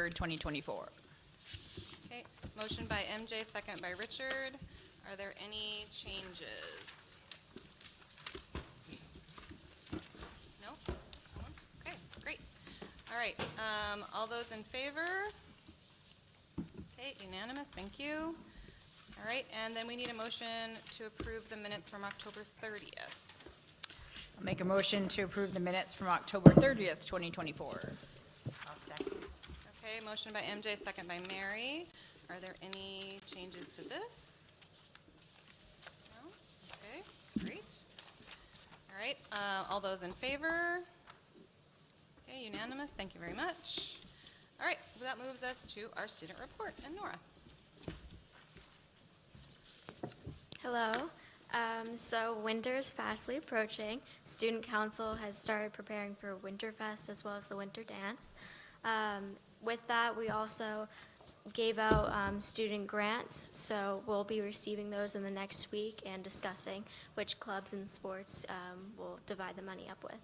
3rd, 2024. Okay, motion by MJ, second by Richard. Are there any changes? No? Okay, great. All right, all those in favor? Okay, unanimous, thank you. All right, and then we need a motion to approve the minutes from October 30th. I'll make a motion to approve the minutes from October 30th, 2024. I'll second. Okay, motion by MJ, second by Mary. Are there any changes to this? No? Okay, great. All right, all those in favor? Okay, unanimous, thank you very much. All right, well, that moves us to our student report, and Nora. Hello. So winter is fastly approaching. Student Council has started preparing for Winterfest as well as the Winter Dance. With that, we also gave out student grants, so we'll be receiving those in the next week and discussing which clubs and sports we'll divide the money up with.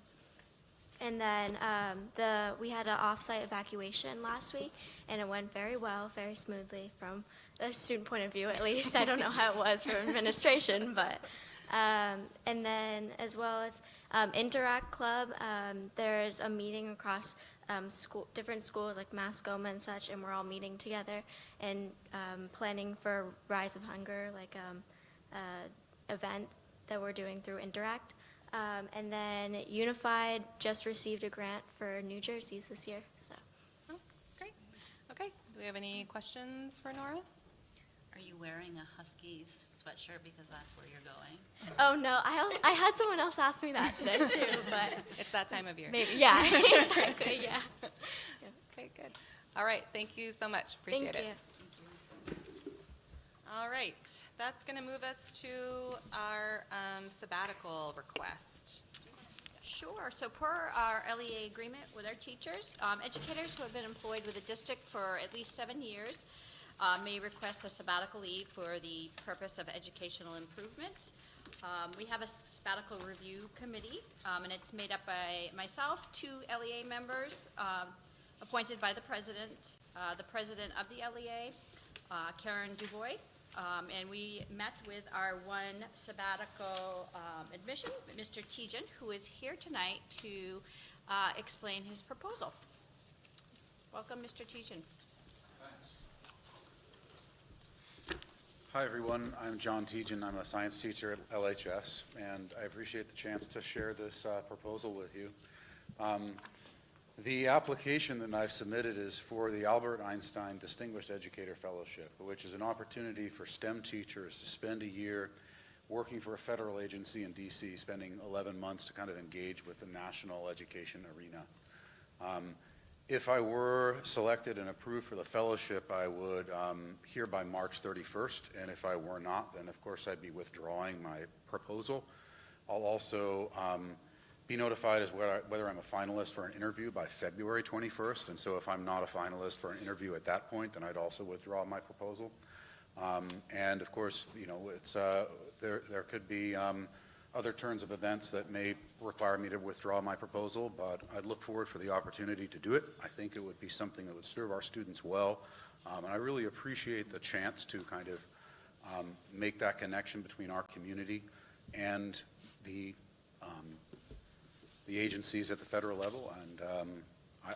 And then we had an off-site evacuation last week, and it went very well, very smoothly from a student point of view, at least. I don't know how it was for administration, but and then as well as Interact Club, there's a meeting across different schools like Mascoma and such, and we're all meeting together and planning for Rise of Hunger, like event that we're doing through Interact. And then Unified just received a grant for New Jerseys this year. So. Oh, great. Okay, do we have any questions for Nora? Are you wearing a Huskies sweatshirt because that's where you're going? Oh no, I had someone else ask me that today too, but It's that time of year. maybe, yeah, exactly, yeah. Okay, good. All right, thank you so much. Appreciate Thank it. you. All right, that's going to move us to our sabbatical request. Sure. So per our LEA agreement with our teachers, educators who have been employed with the district for at least 7 years may request a sabbatical leave for the purpose of educational improvement. We have a sabbatical review committee, and it's made up by myself, 2 LEA members appointed by the president of the LEA, Karen Dubois. And we met with our one sabbatical admission, Mr. Tejan, who is here tonight to explain his proposal. Welcome, Mr. Tejan. Hi, everyone. I'm John Tejan. I'm a science teacher at LHS, and I appreciate the chance to share this proposal with you. The application that I've submitted is for the Albert Einstein Distinguished Educator Fellowship, which is an opportunity for STEM teachers to spend a year working for a federal agency in DC, spending 11 months to kind of engage with the national education arena. If I were selected and approved for the fellowship, I would hear by March 31st, and if I were not, then of course I'd be withdrawing my proposal. I'll also be notified as whether I'm a finalist for an interview by February 21st, and so if I'm not a finalist for an interview at that point, then I'd also withdraw my proposal. And of course, you know, it's there could be other turns of events that may require me to withdraw my proposal, but I'd look forward for the opportunity to do it. I think it would be something that would serve our students well, and I really appreciate the chance to kind of make that connection between our community and the agencies at the federal level, and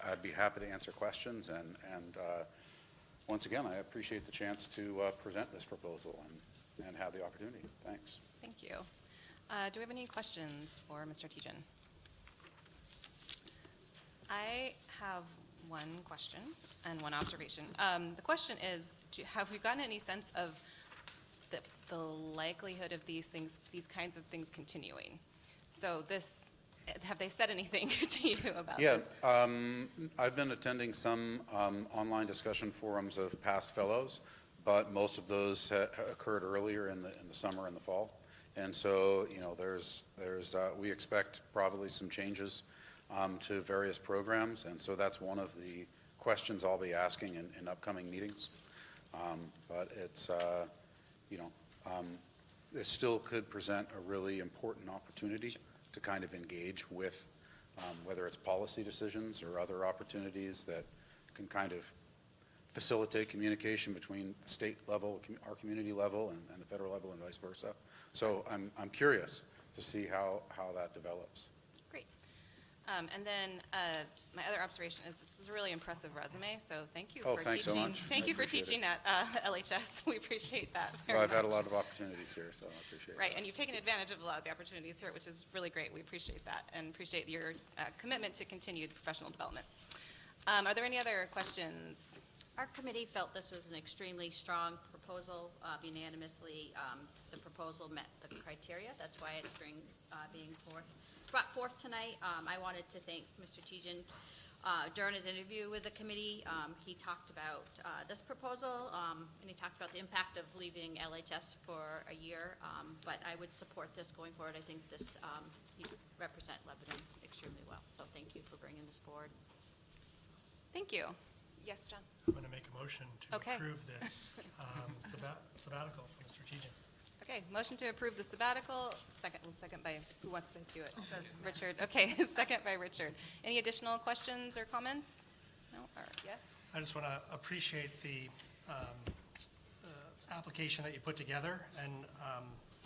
I'd be happy to answer questions, and once again, I appreciate the chance to present this proposal and have the opportunity. Thanks. Thank you. Do we have any questions for Mr. Tejan? I have one question and one observation. The question is, have we gotten any sense of the likelihood of these kinds of things continuing? So have they said anything to you about this? Yeah, I've been attending some online discussion forums of past fellows, but most of those occurred earlier in the summer and the fall. And so, you know, we expect probably some changes to various programs, and so that's one of the questions I'll be asking in upcoming meetings. But it's, you know, it still could present a really important opportunity to kind of engage with whether it's policy decisions or other opportunities that can kind of facilitate communication between the state level, our community level, and the federal level, and vice versa. So I'm curious to see how that develops. Great. And then my other observation is this is a really impressive resume, so thank you Oh, for thanks so teaching. much. Thank I you for appreciate teaching it. at LHS. We appreciate that very Well, I've had a much. lot of opportunities here, so I appreciate it. Right, and you've taken advantage of a lot of the opportunities here, which is really great. We appreciate that and appreciate your commitment to continued professional development. Are there any other questions? Our committee felt this was an extremely strong proposal, unanimously. The proposal met the criteria. That's why it's being brought forth tonight. I wanted to thank Mr. Tejan. During his interview with the committee, he talked about this proposal, and he talked about the impact of leaving LHS for a year, but I would support this going forward. I think this, you represent Lebanon extremely well, so thank you for bringing this forward. Thank you. Yes, John? I'm going to make a motion to Okay. approve this sabbatical for Mr. Tejan. Okay, motion to approve the sabbatical, second by, who wants to do it? Richard, okay, second by Richard. Any additional questions or comments? No, or, yes? I just want to appreciate the application that you put together, and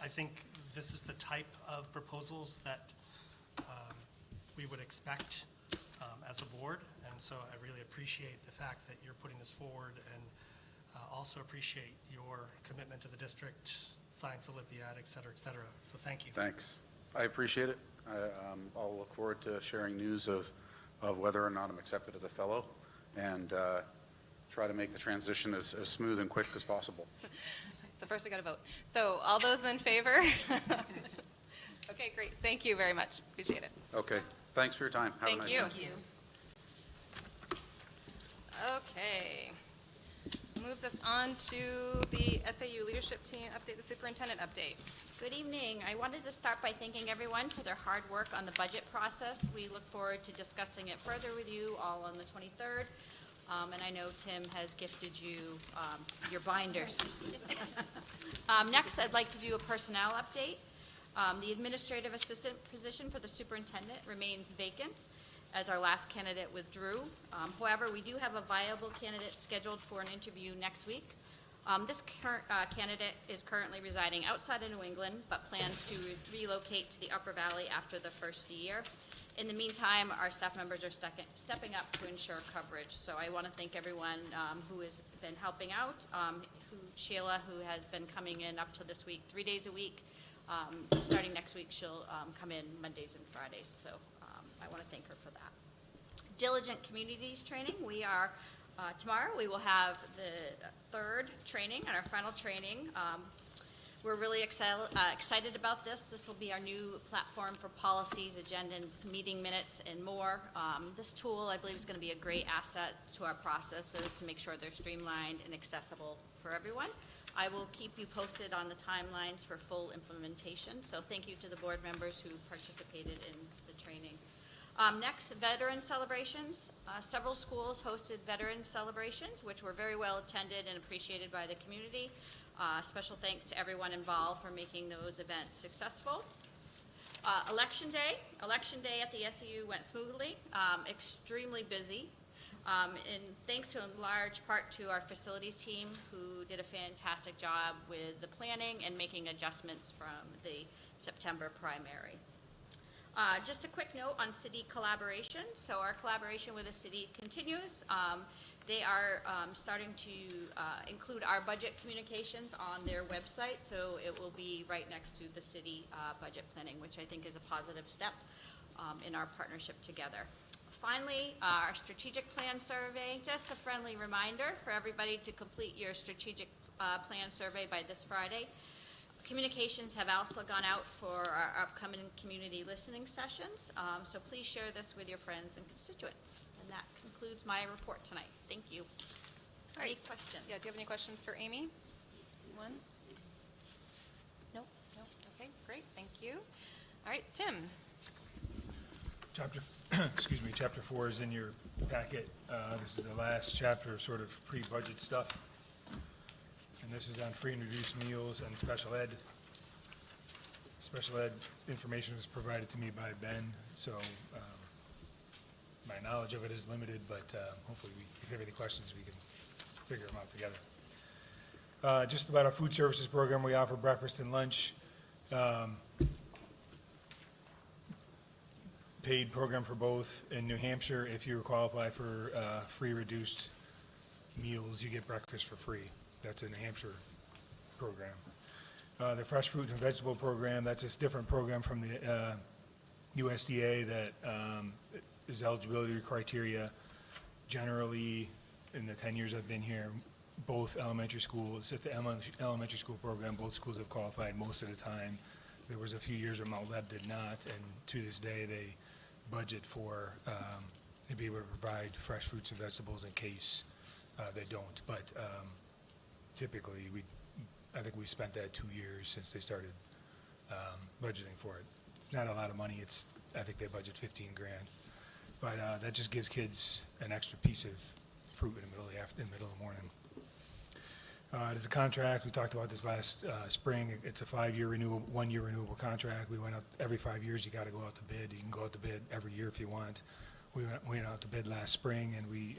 I think this is the type of proposals that we would expect as a board, and so I really appreciate the fact that you're putting this forward, and also appreciate your commitment to the district, Science Olympiad, et cetera, so thank you. Thanks. I appreciate it. I'll look forward to sharing news of whether or not I'm accepted as a fellow, and try to make the transition as smooth and quick as possible. So first we got to vote. So all those in favor? Okay, great. Thank you very much. Appreciate it. Okay. Thanks for your time. Have a Thank nice you. day. Thank you. Okay. Moves us on to the SAU leadership team update, the superintendent update. Good evening. I wanted to start by thanking everyone for their hard work on the budget process. We look forward to discussing it further with you all on the 23rd. And I know Tim has gifted you your binders. Next, I'd like to do a personnel update. The administrative assistant position for the superintendent remains vacant, as our last candidate withdrew. However, we do have a viable candidate scheduled for an interview next week. This candidate is currently residing outside of New England, but plans to relocate to the Upper Valley after the first year. In the meantime, our staff members are stepping up to ensure coverage. So I want to thank everyone who has been helping out. Sheila, who has been coming in up to this week, 3 days a week. Starting next week, she'll come in Mondays and Fridays. So I want to thank her for that. Diligent Communities Training. We are, tomorrow, we will have the third training and our final training. We're really excited about this. This will be our new platform for policies, agendas, meeting minutes, and more. This tool, I believe, is going to be a great asset to our processes to make sure they're streamlined and accessible for everyone. I will keep you posted on the timelines for full implementation. So thank you to the board members who participated in the training. Next, veteran celebrations. Several schools hosted veteran celebrations, which were very well attended and appreciated by the community. Special thanks to everyone involved for making those events successful. Election Day. Election Day at the SAU went smoothly, extremely busy. And thanks to in large part to our facilities team, who did a fantastic job with the planning and making adjustments from the September primary. Just a quick note on city collaboration. So our collaboration with the city continues. They are starting to include our budget communications on their website, so it will be right next to the city budget planning, which I think is a positive step in our partnership together. Finally, our strategic plan survey, just a friendly reminder for everybody to complete your strategic plan survey by this Friday. Communications have also gone out for our upcoming community listening sessions, so please share this with your friends and constituents. And that concludes my report tonight. Thank you. All right. Any questions? Yeah, do you have any questions for Amy? One? No? No? Okay, great, thank you. All right, Tim. Chapter 4 is in your packet. This is the last chapter, sort of pre-budget stuff. And this is on free and reduced meals and special ed. Special ed information was provided to me by Ben, so my knowledge of it is limited, but hopefully if you have any questions, we can figure them out together. Just about our food services program, we offer breakfast and lunch. Paid program for both. In New Hampshire, if you qualify for free reduced meals, you get breakfast for free. That's a New Hampshire program. The fresh fruit and vegetable program, that's a different program from the USDA that is eligibility criteria. Generally, in the 10 years I've been here, both elementary schools, at the elementary school program, both schools have qualified most of the time. There was a few years where Mount Web did not, and to this day, they budget for, to be able to provide fresh fruits and vegetables in case they don't. But typically, I think we've spent that 2 years since they started budgeting for it. It's not a lot of money. I think they budget 15 grand. But that just gives kids an extra piece of fruit in the middle of the morning. There's a contract. We talked about this last spring. It's a 5-year renewal, 1-year renewable contract. We went out every 5 years. You got to go out to bid. You can go out to bid every year if you want. We went out to bid last spring, and we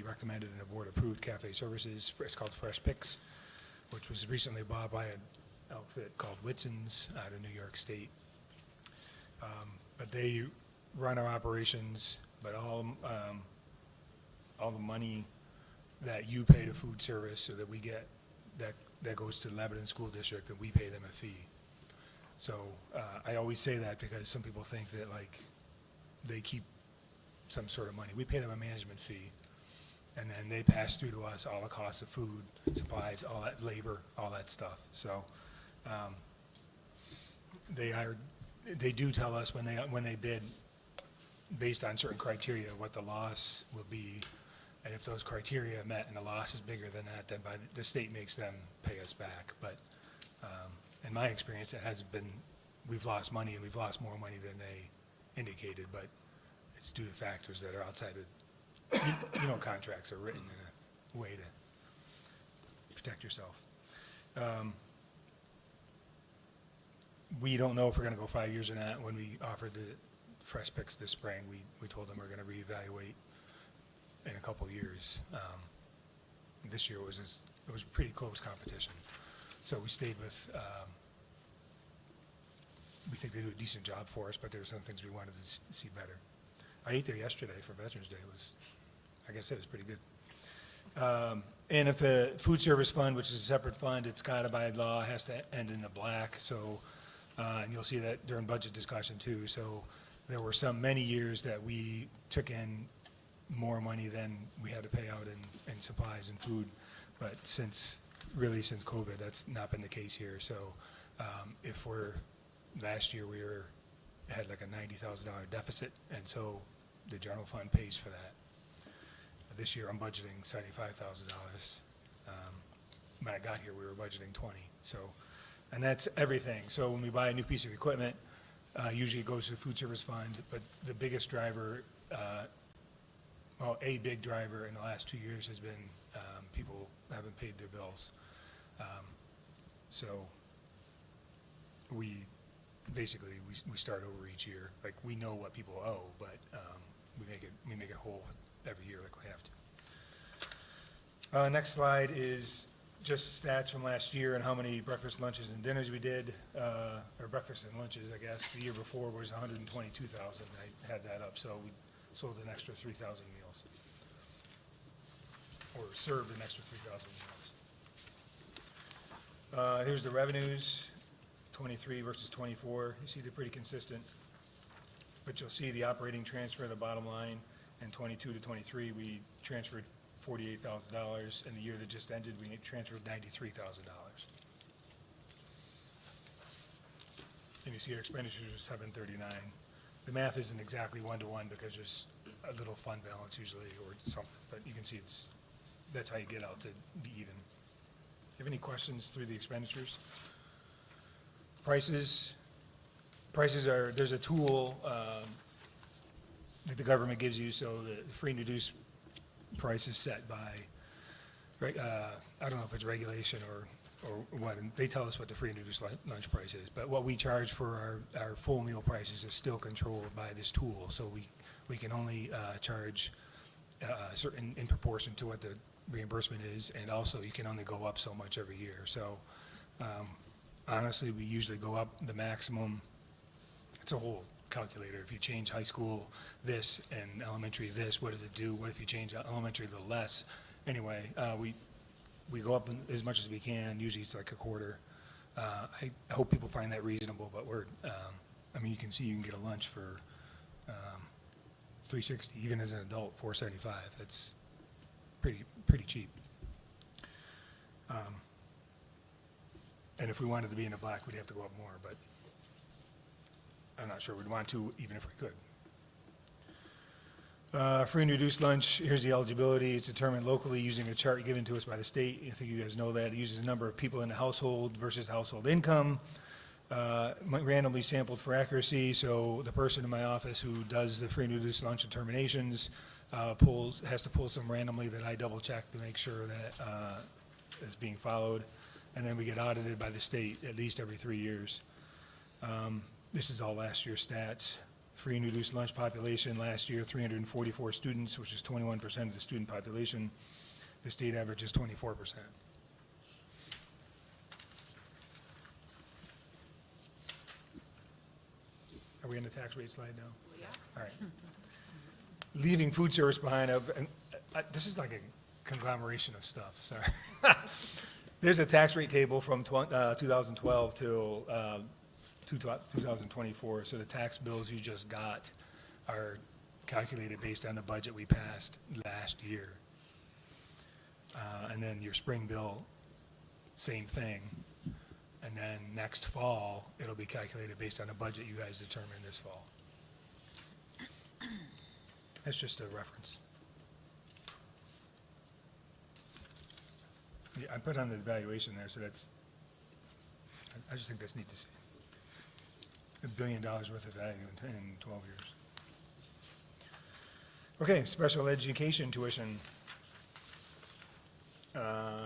recommended and the board approved cafe services. It's called Fresh Picks, which was recently bought by an outfit called Whitson's out of New York State. But they run our operations, but all the money that you pay to food service so that we get, that goes to the Lebanon School District, and we pay them a fee. So I always say that because some people think that like they keep some sort of money. We pay them a management fee, and then they pass through to us all the costs of food, supplies, all that labor, all that stuff. So they do tell us when they bid based on certain criteria what the loss will be, and if those criteria are met and the loss is bigger than that, then the state makes them pay us back. But in my experience, it hasn't been, we've lost money, and we've lost more money than they indicated, but it's due to factors that are outside of, contracts are written in a way to protect yourself. We don't know if we're going to go 5 years or not. When we offered the Fresh Picks this spring, we told them we're going to reevaluate in a couple of years. This year it was pretty close competition. So we stayed with, we think they do a decent job for us, but there were some things we wanted to see better. I ate there yesterday for Veterans Day. I gotta say, it was pretty good. And if the food service fund, which is a separate fund, it's got to by law, has to end in the black. So, and you'll see that during budget discussion too. So there were many years that we took in more money than we had to pay out in supplies and food. But since COVID, that's not been the case here. So last year we had like a $90,000 deficit, and so the general fund pays for that. This year I'm budgeting $75,000. When I got here, we were budgeting 20. So, and that's everything. So when we buy a new piece of equipment, usually it goes to the food service fund, but the biggest driver, a big driver in the last 2 years has been people haven't paid their bills. So we start over each year. Like, we know what people owe, but we make it whole every year like we have to. Next slide is just stats from last year and how many breakfast, lunches, and dinners we did, or breakfast and lunches, I guess. The year before was 122,000. I had that up, so we sold an extra 3,000 meals, or served an extra 3,000 meals. Here's the revenues, 23 versus 24. You see they're pretty consistent, but you'll see the operating transfer, the bottom line, in 22 to 23, we transferred $48,000. In the year that just ended, we transferred $93,000. And you see our expenditures are 739. The math isn't exactly one-to-one because there's a little fund balance usually or something, but you can see that's how you get out to be even. Have any questions through the expenditures? Prices are, there's a tool that the government gives you, so the free and reduced price is set by, I don't know if it's regulation or what, and they tell us what the free and reduced lunch price is, but what we charge for our full meal prices is still controlled by this tool, so we can only charge certain in proportion to what reimbursement is, and also you can only go up so much every year. So honestly, we usually go up the maximum. It's a whole calculator. If you change high school this and elementary this, what does it do? What if you change elementary a little less? Anyway, we go up as much as we can. Usually it's like a quarter. I hope people find that reasonable, but I mean, you can see you can get a lunch for $3.60, even as an adult, $4.75. That's pretty cheap. And if we wanted to be in the black, we'd have to go up more, but I'm not sure we'd want to, even if we could. Free and reduced lunch, here's the eligibility. It's determined locally using a chart given to us by the state. I think you guys know that. It uses the number of people in the household versus household income, randomly sampled for accuracy. So the person in my office who does the free and reduced lunch determinations has to pull some randomly that I double check to make sure that is being followed. And then we get audited by the state at least every 3 years. This is all last year's stats. Free and reduced lunch population last year, 344 students, which is 21% of the student population. The state average is 24%. Are we on the tax rate slide now? Yeah. All right. Leaving food service behind, this is like a conglomeration of stuff, sorry. There's a tax rate table from 2012 till 2024, so the tax bills you just got are calculated based on the budget we passed last year. And then your spring bill, same thing. And then next fall, it'll be calculated based on the budget you guys determine this fall. That's just a reference. Yeah, I put on the evaluation there, so that's, I just think that's neat to see. $1 billion worth of value in 12 years. Okay, special education tuition.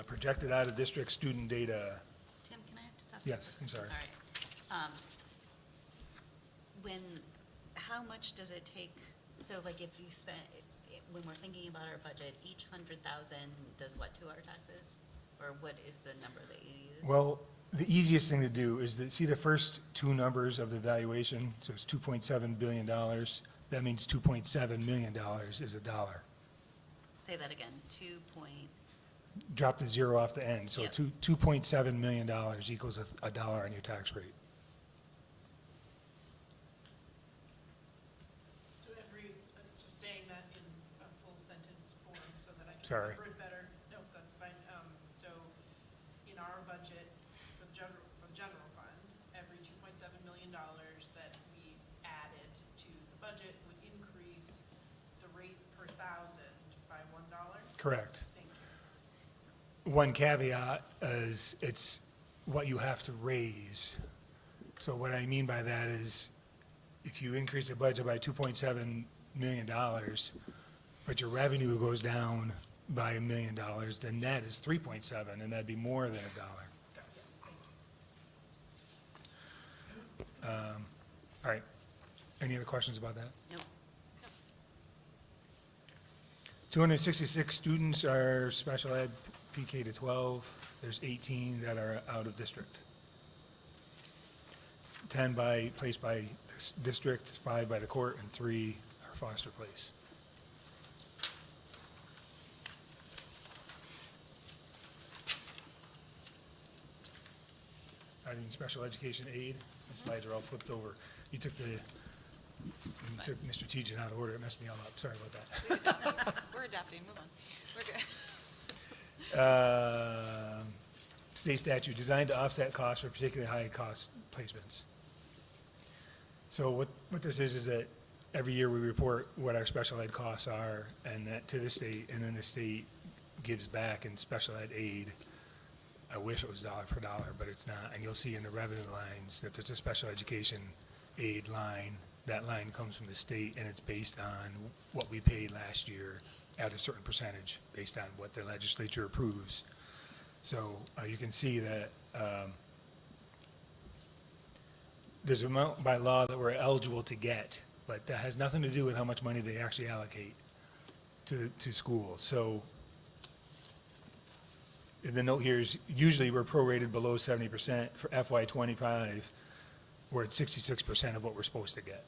Projected out-of-district student data. Tim, can I just ask? Yes, I'm sorry. How much does it take, so like if you spend, when we're thinking about our budget, each 100,000 does what to our taxes? Or what is the number that you use? Well, the easiest thing to do is to see the first two numbers of the valuation. So it's $2.7 billion. That means $2.7 million is a dollar. Say that again, Drop the zero off the end. So Yep. $2.7 million equals a dollar on your tax rate. So just saying that in a full sentence form so that I can Sorry. remember it better. No, that's fine. So in our budget for the general fund, every $2.7 million that we added to the budget would increase the rate per thousand by $1. Correct. Thank you. One caveat is it's what you have to raise. So what I mean by that is if you increase the budget by $2.7 million, but your revenue goes down by $1 million, then that is 3.7, and that'd be more than a dollar. Yes, thank you. All right. Any other questions about that? nope. 266 students are special ed PK to 12. There's 18 that are out of district. 10 placed by district, 5 by the court, and 3 are foster place. I think special education aid, the slides are all flipped over. You took Mr. Tejan out of order, it messed me all up, sorry about that. We're adapting, move on. We're good. State statute designed to offset costs for particularly high cost placements. So what this is that every year we report what our special ed costs are and that to the state, and then the state gives back in special ed aid. I wish it was dollar for dollar, but it's not. And you'll see in the revenue lines that there's a special education aid line. That line comes from the state, and it's based on what we paid last year at a certain percentage, based on what the legislature approves. So you can see that there's an amount by law that we're eligible to get, but that has nothing to do with how much money they actually allocate to schools. So the note here is usually we're prorated below 70% for FY '25. We're at 66% of what we're supposed to get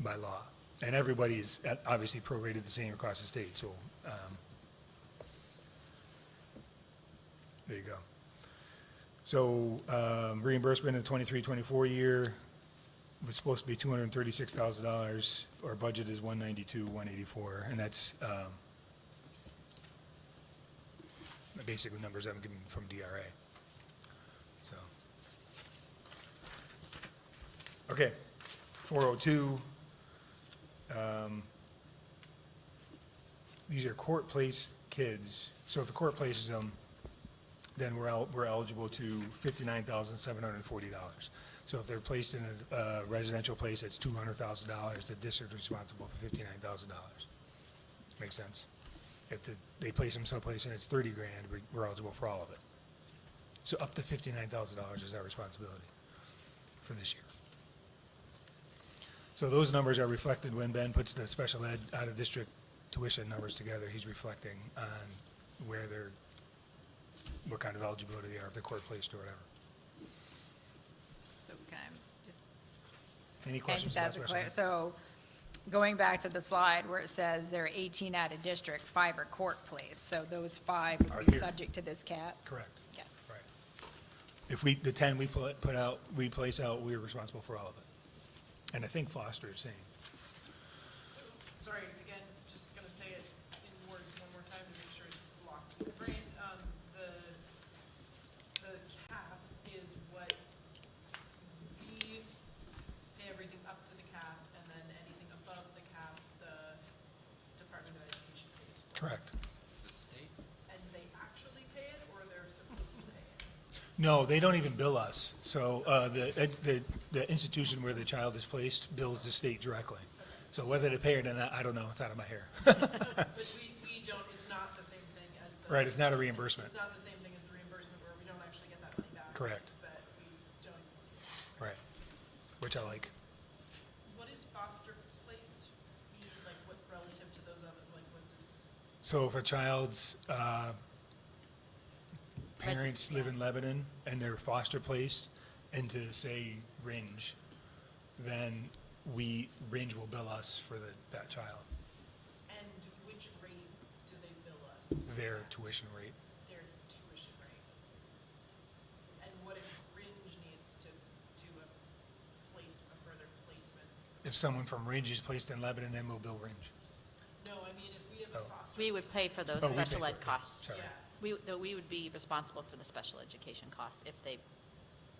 by law. And everybody's obviously prorated the same across the state, so there you go. So reimbursement in the 23-24 year was supposed to be $236,000. Our budget is $192,184, and that's basically numbers I'm getting from DRA. So, okay, 402. These are court-placed kids. So if the court places them, then we're eligible to $59,740. So if they're placed in a residential place, it's $200,000. The district is responsible for $59,000. Makes sense? If they place them someplace and it's 30 grand, we're eligible for all of it. So up to $59,000 is our responsibility for this year. So those numbers are reflected when Ben puts the special ed out-of-district tuition numbers together. He's reflecting on where they're, what kind of eligibility they are, if they're court-placed or whatever. So can I just, Any and questions just about as a special clear, ed? so going back to the slide where it says there are 18 out of district, 5 are court placed, so those 5 Are would be here. subject to this cap? Correct, Yeah. right. If the 10 we we place out, we're responsible for all of it. And I think Foster is saying, So, sorry, again, just gonna say it in words one more time to make sure it's locked in the brain. The cap is what we pay everything up to the cap, and then anything above the cap, the Department of Education pays. correct. The state? And they actually pay it, or they're supposed to pay it? No, they don't even bill us. So the institution where the child is placed bills the state directly. So whether they pay it or not, I don't know, it's out of my hair. But we don't, it's not the same thing as the. Right, it's not a reimbursement. It's not the same thing as the reimbursement where we don't actually get that money back. Correct. It's that we don't even see it. Right, which I like. What is foster placed mean, like what relative to those other, like what does, So if a child's parents live in Lebanon and they're foster placed into, say, Ringe, then Ringe will bill us for that child, and which rate do they bill us? their tuition rate. Their tuition rate. And what if Ringe needs to do a further placement? If someone from Ringe is placed in Lebanon, then we'll bill Ringe. No, I mean, if we have a Oh. foster. We would pay for those Oh, we pay special for ed it, yeah, costs. sorry. Yeah, We would be responsible for the special education costs if they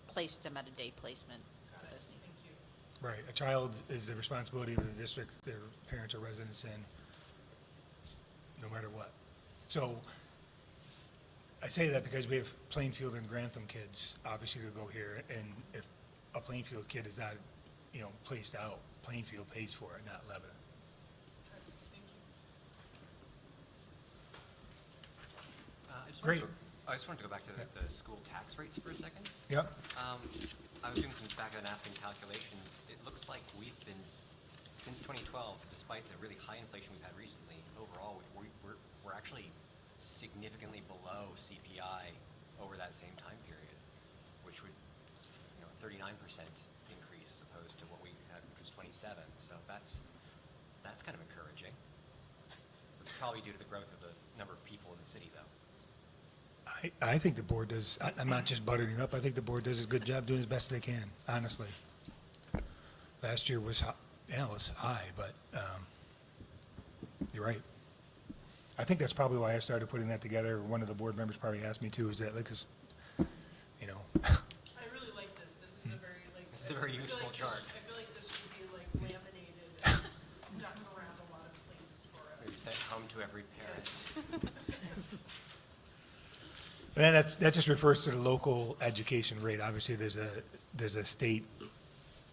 placed them at a day placement got for it, those needs. thank you. Right, a child is the responsibility of the district their parents are residents in, no matter what. So, I say that because we have Plainfield and Grantham kids, obviously, to go here, and if a Plainfield kid is not, placed out, Plainfield pays for it, not Lebanon. Okay, thank you. Great. I just wanted to go back to the school tax rates for a second. Yep, I was doing some back of the napkin calculations. It looks like we've been, since 2012, despite the really high inflation we've had recently, overall, we're actually significantly below CPI over that same time period, which would, 39% increase as opposed to what we had, which was 27. So that's kind of encouraging. It's probably due to the growth of the number of people in the city, though. I think the board does, I'm not just buttering you up, I think the board does a good job doing as best they can, honestly. Last year was, it was high, but you're right. I think that's probably why I started putting that together. One of the board members probably asked me too, is that like, I really like this. This is a very, like. This is a very I feel useful like this- chart. I feel like this should be like laminated and stuck around a lot of places for Maybe us. sent home to every parent. and that just refers to the local education rate. Obviously, there's a state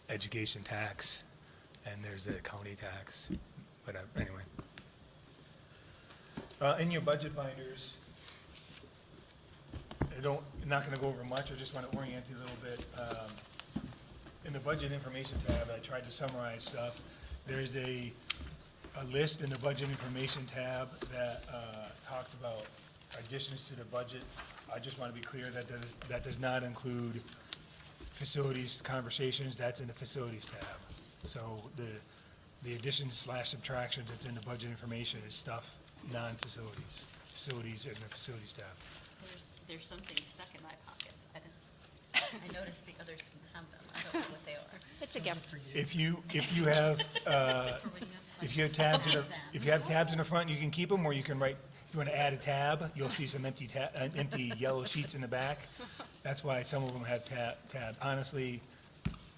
education tax, and there's a county tax, but anyway. In your budget binders, I'm not going to go over much, I just want to orient you a little bit. In the budget information tab, I tried to summarize stuff. There's a list in the budget information tab that talks about additions to the budget. I just want to be clear that that does not include facilities conversations, that's in the facilities tab. So the additions / subtractions that's in the budget information is stuff non-facilities, facilities in the facilities tab. There's something stuck in my pockets. I noticed the others didn't have them. I don't know what they are. It's a gift. If you have, if you have tabs in the front, you can keep them, or you can write, if you want to add a tab, you'll see some empty yellow sheets in the back. That's why some of them have tab. Honestly,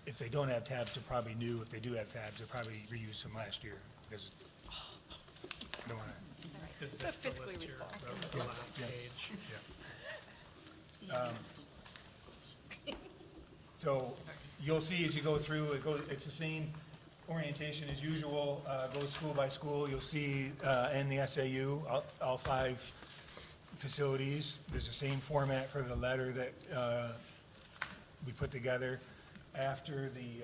if they don't have tabs, they're probably new. If they do have tabs, they're probably reused from last year, because I don't want to. Is So this the fiscally list here? responsible. The last Yes. page. Yeah. So you'll see as you go through, it's the same orientation as usual, goes school by school. You'll see in the SAU, all 5 facilities. There's the same format for the letter that we put together. After the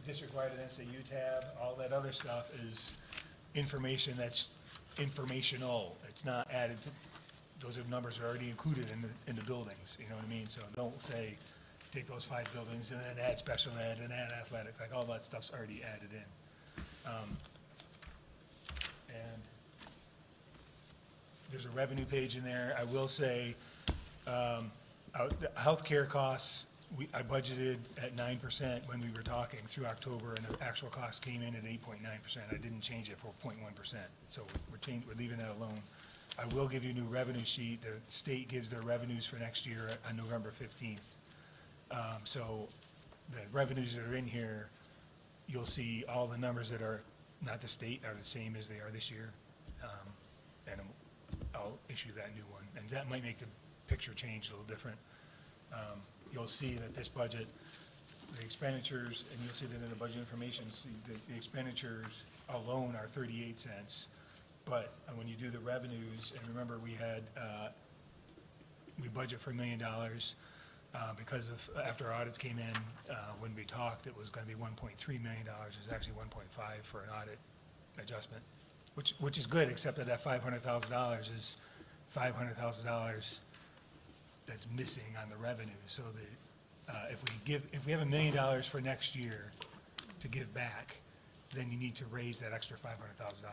district-wide and SAU tab, all that other stuff is information that's informational. It's not added to, those are numbers that are already included in the buildings, you know what I mean? So don't say, take those 5 buildings and then add special ed and add athletics, like all that stuff's already added in. And there's a revenue page in there. I will say, the healthcare costs, I budgeted at 9% when we were talking through October, and the actual cost came in at 8.9%. I didn't change it for 0.1%, so we're leaving that alone. I will give you a new revenue sheet. The state gives their revenues for next year on November 15th. So the revenues that are in here, you'll see all the numbers that are not the state are the same as they are this year. And I'll issue that new one, and that might make the picture change a little different. You'll see that this budget, the expenditures, and you'll see that in the budget information, see the expenditures alone are 38 cents. But when you do the revenues, and remember we had, we budget for $1 million because of, after audits came in, when we talked, it was going to be $1.3 million. It was actually 1.5 for an audit adjustment, which is good, except that $500,000 is $500,000 that's missing on the revenue. So if we have $1 million for next year to give back, then you need to raise that extra $500,000.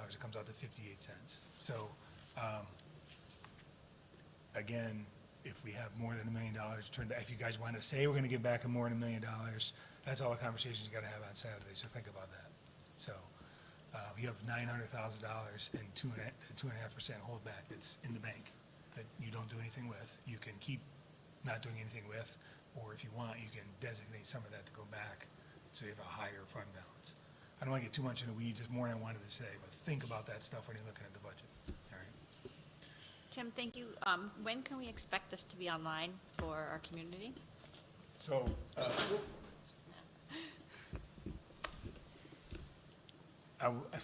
It comes out to 58 cents. So, again, if we have more than $1 million, if you guys want to say we're going to give back more than $1 million, that's all the conversations you got to have on Saturday. So think about that. So, you have $900,000 and 2.5% holdback that's in the bank that you don't do anything with. You can keep not doing anything with, or if you want, you can designate some of that to go back so you have a higher fund balance. I don't want to get too much in the weeds. There's more than I wanted to say, but think about that stuff when you're looking at the budget. All right. Tim, thank you. When can we expect this to be online for our community? So,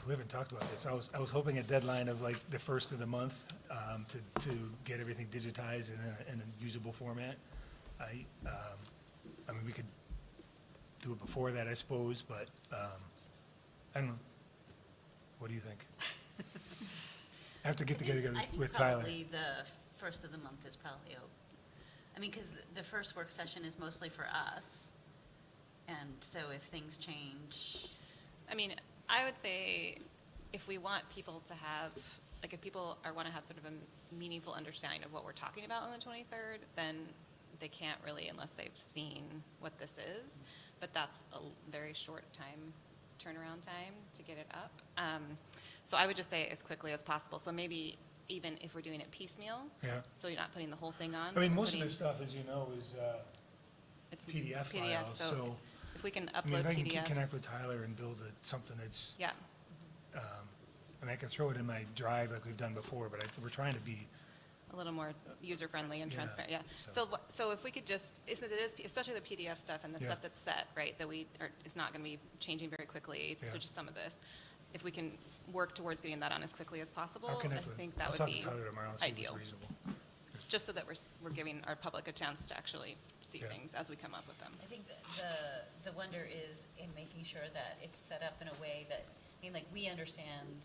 we haven't talked about this. I was hoping a deadline of like the first of the month to get everything digitized in a usable format. I mean, we could do it before that, I suppose, but I don't know. What do you think? I have to get together with Tyler. I think probably the first of the month is probably, I mean, because the first work session is mostly for us, and so if things change. I mean, I would say if we want people to have, like if people want to have sort of a meaningful understanding of what we're talking about on the 23rd, then they can't really unless they've seen what this is. But that's a very short turnaround time to get it up. So I would just say as quickly as possible. So maybe even if we're doing it piecemeal, Yeah. so you're not putting the whole thing on. I mean, most of putting- this stuff, as you know, is it's PDF files, so. if we can I mean, upload if I can PDFs. connect with Tyler and build something that's, Yeah. I mean, I can throw it in my drive like we've done before, but we're trying to be, A little more user-friendly and Yeah, transparent, yeah. so- So if we could just, since it is, especially the PDF stuff and the Yeah. stuff that's set, right, that is not going to be changing very quickly, Yeah. so just some of this, if we can work towards getting that on as quickly as possible, I'll I connect with, think that I'll would talk to be Tyler tomorrow and see if it's ideal. reasonable. Just so that we're giving our public a chance to actually see Yeah. things as we come up with them. I think the wonder is in making sure that it's set up in a way that, I mean, like, we understand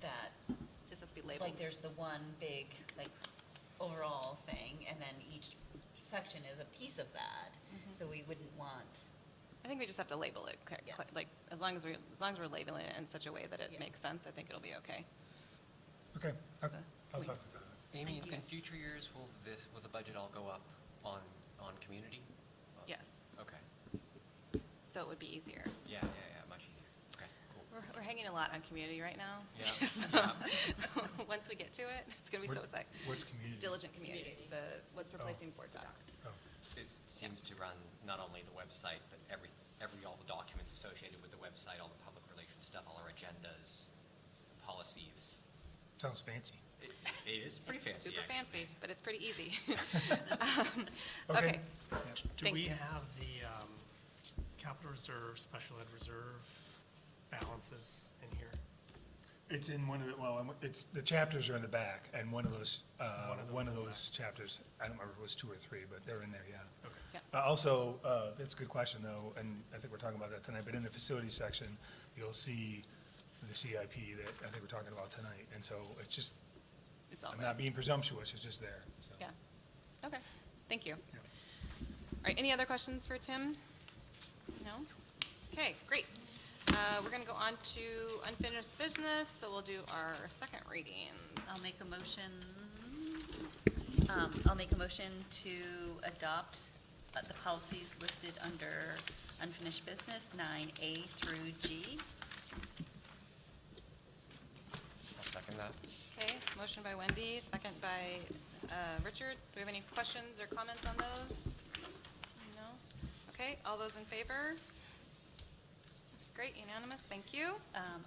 that Just has to be labeled. like there's the one big, like, overall thing, and then each section is a piece of that. So we wouldn't want, I think we just have to label it, Yeah. like, as long as we're labeling it in such a way that it Yeah. makes sense, I think it'll be okay. Okay, I'll So, I'll we- talk to Tyler. Amy, Thank you. in future years, will the budget all go up on community? Yes, Okay. so it would be easier. Yeah, much easier. Okay, cool. We're hanging a lot on community right now. Yeah, So, yeah. once we get to it, it's gonna be so exciting. What's community? Diligent community, what's replacing board docs. Oh, It seems to run not only the website, but all the documents associated with the website, all the public relations stuff, all our agendas, policies. sounds fancy. It is pretty It's fancy, super actually. fancy, but it's pretty easy. Okay. Okay, Do Thank we you. have the capital reserve, special ed reserve balances in here? It's in one of the, well, it's, the chapters are in the back, and one of those One of those in the chapters, I don't remember if it was 2 or 3, but they're in there, yeah. Okay. Yeah. Also, that's a good question, though, and I think we're talking about that tonight, but in the facility section, you'll see the CIP that I think we're talking about tonight, and so it's just, it's all I'm there. not being presumptuous, it's just there, so. Yeah, okay, thank you. Yeah. All right, any other questions for Tim? No? Okay, great. We're gonna go on to unfinished business, so we'll do our second readings. I'll make a motion to adopt the policies listed under unfinished business, 9A through G. I'll second that. Okay, motion by Wendy, second by Richard. Do we have any questions or comments on those? No? Okay, all those in favor? Great, unanimous, thank you.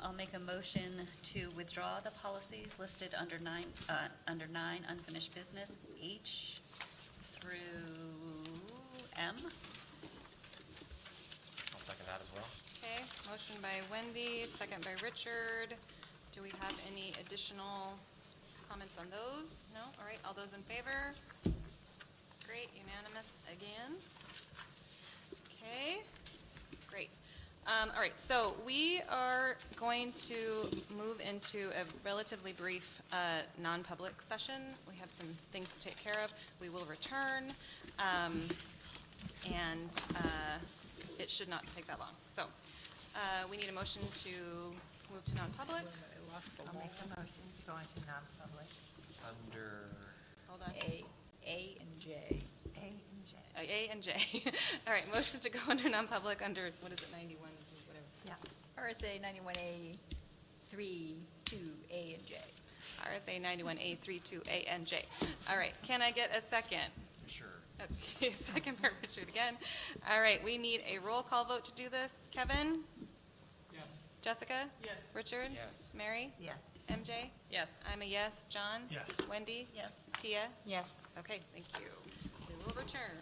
I'll make a motion to withdraw the policies listed under 9 unfinished business, H through M. I'll second that as well. Okay, motion by Wendy, second by Richard. Do we have any additional comments on those? No? All right, all those in favor? Great, unanimous again. Okay, great. All right, so we are going to move into a relatively brief non-public session. We have some things to take care of. We will return, and it should not take that long. So we need a motion to move to non-public. I'll make a motion to go into non-public. Under, Hold on. A and J. A and J. A and J. All right, motion to go into non-public under, what is it, 91, whatever. Yeah. RSA 91A 3, 2, A and J. RSA 91A 32A and J. All right, can I get a second? sure. Okay, second by Richard again. All right, we need a roll call vote to do this. Kevin? Yes. Jessica? Yes. Richard? Yes. Mary? Yes. MJ? Yes. I'm a yes. John? Yes. Wendy? Yes. Tia? Yes. Okay, thank you. We will return.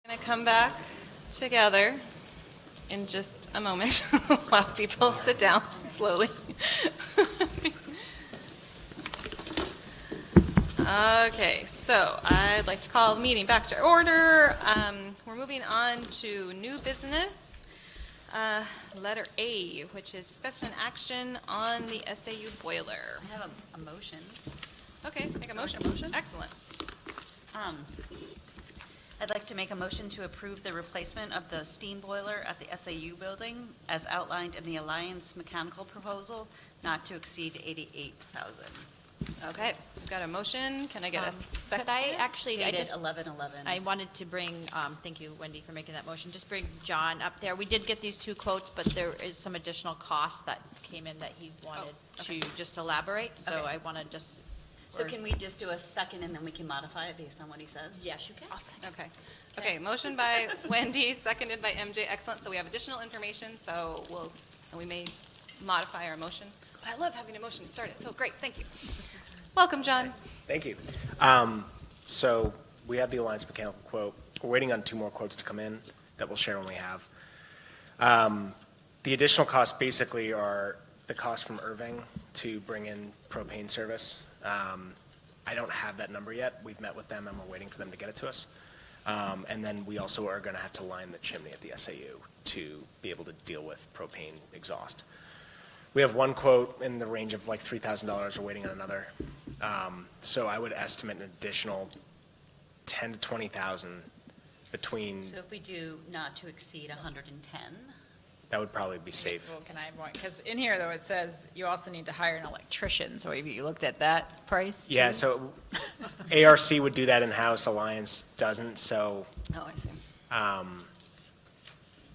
Going to come back together in just a moment while people sit down slowly. Okay, so I'd like to call the meeting back to order. We're moving on to new business. Letter A, which is discussion and action on the SAU boiler. I have a motion. Okay, make a motion. Excellent. I'd like to make a motion to approve the replacement of the steam boiler at the SAU building as outlined in the Alliance Mechanical proposal, not to exceed $88,000. Okay, we've got a motion. Can I get a second? Could I actually, I Dated just, 11/11. I wanted to bring, thank you, Wendy, for making that motion, just bring John up there. We did get these 2 quotes, but there is some additional costs that came in that he wanted to just elaborate, so Okay. I want to just. So or- can we just do a second and then we can modify it based on what he says? Yes, you can. Okay. Okay, motion by Wendy, seconded by MJ. Excellent. So we have additional information, so we may modify our motion. I love having a motion to start it, so great, thank you. Welcome, John. Thank you. So we have the Alliance Mechanical quote. We're waiting on 2 more quotes to come in that we'll share when we have. The additional costs basically are the cost from Irving to bring in propane service. I don't have that number yet. We've met with them and we're waiting for them to get it to us. And then we also are going to have to line the chimney at the SAU to be able to deal with propane exhaust. We have 1 quote in the range of like $3,000. We're waiting on another. So I would estimate an additional 10 to 20,000 between, So if we do not to exceed 110, that would probably be safe. Well, can I have one? Because in here, though, it says you also need to hire an electrician, so have you looked at that price? Yeah, too? so ARC would do that in-house, Alliance doesn't, so Oh, I see.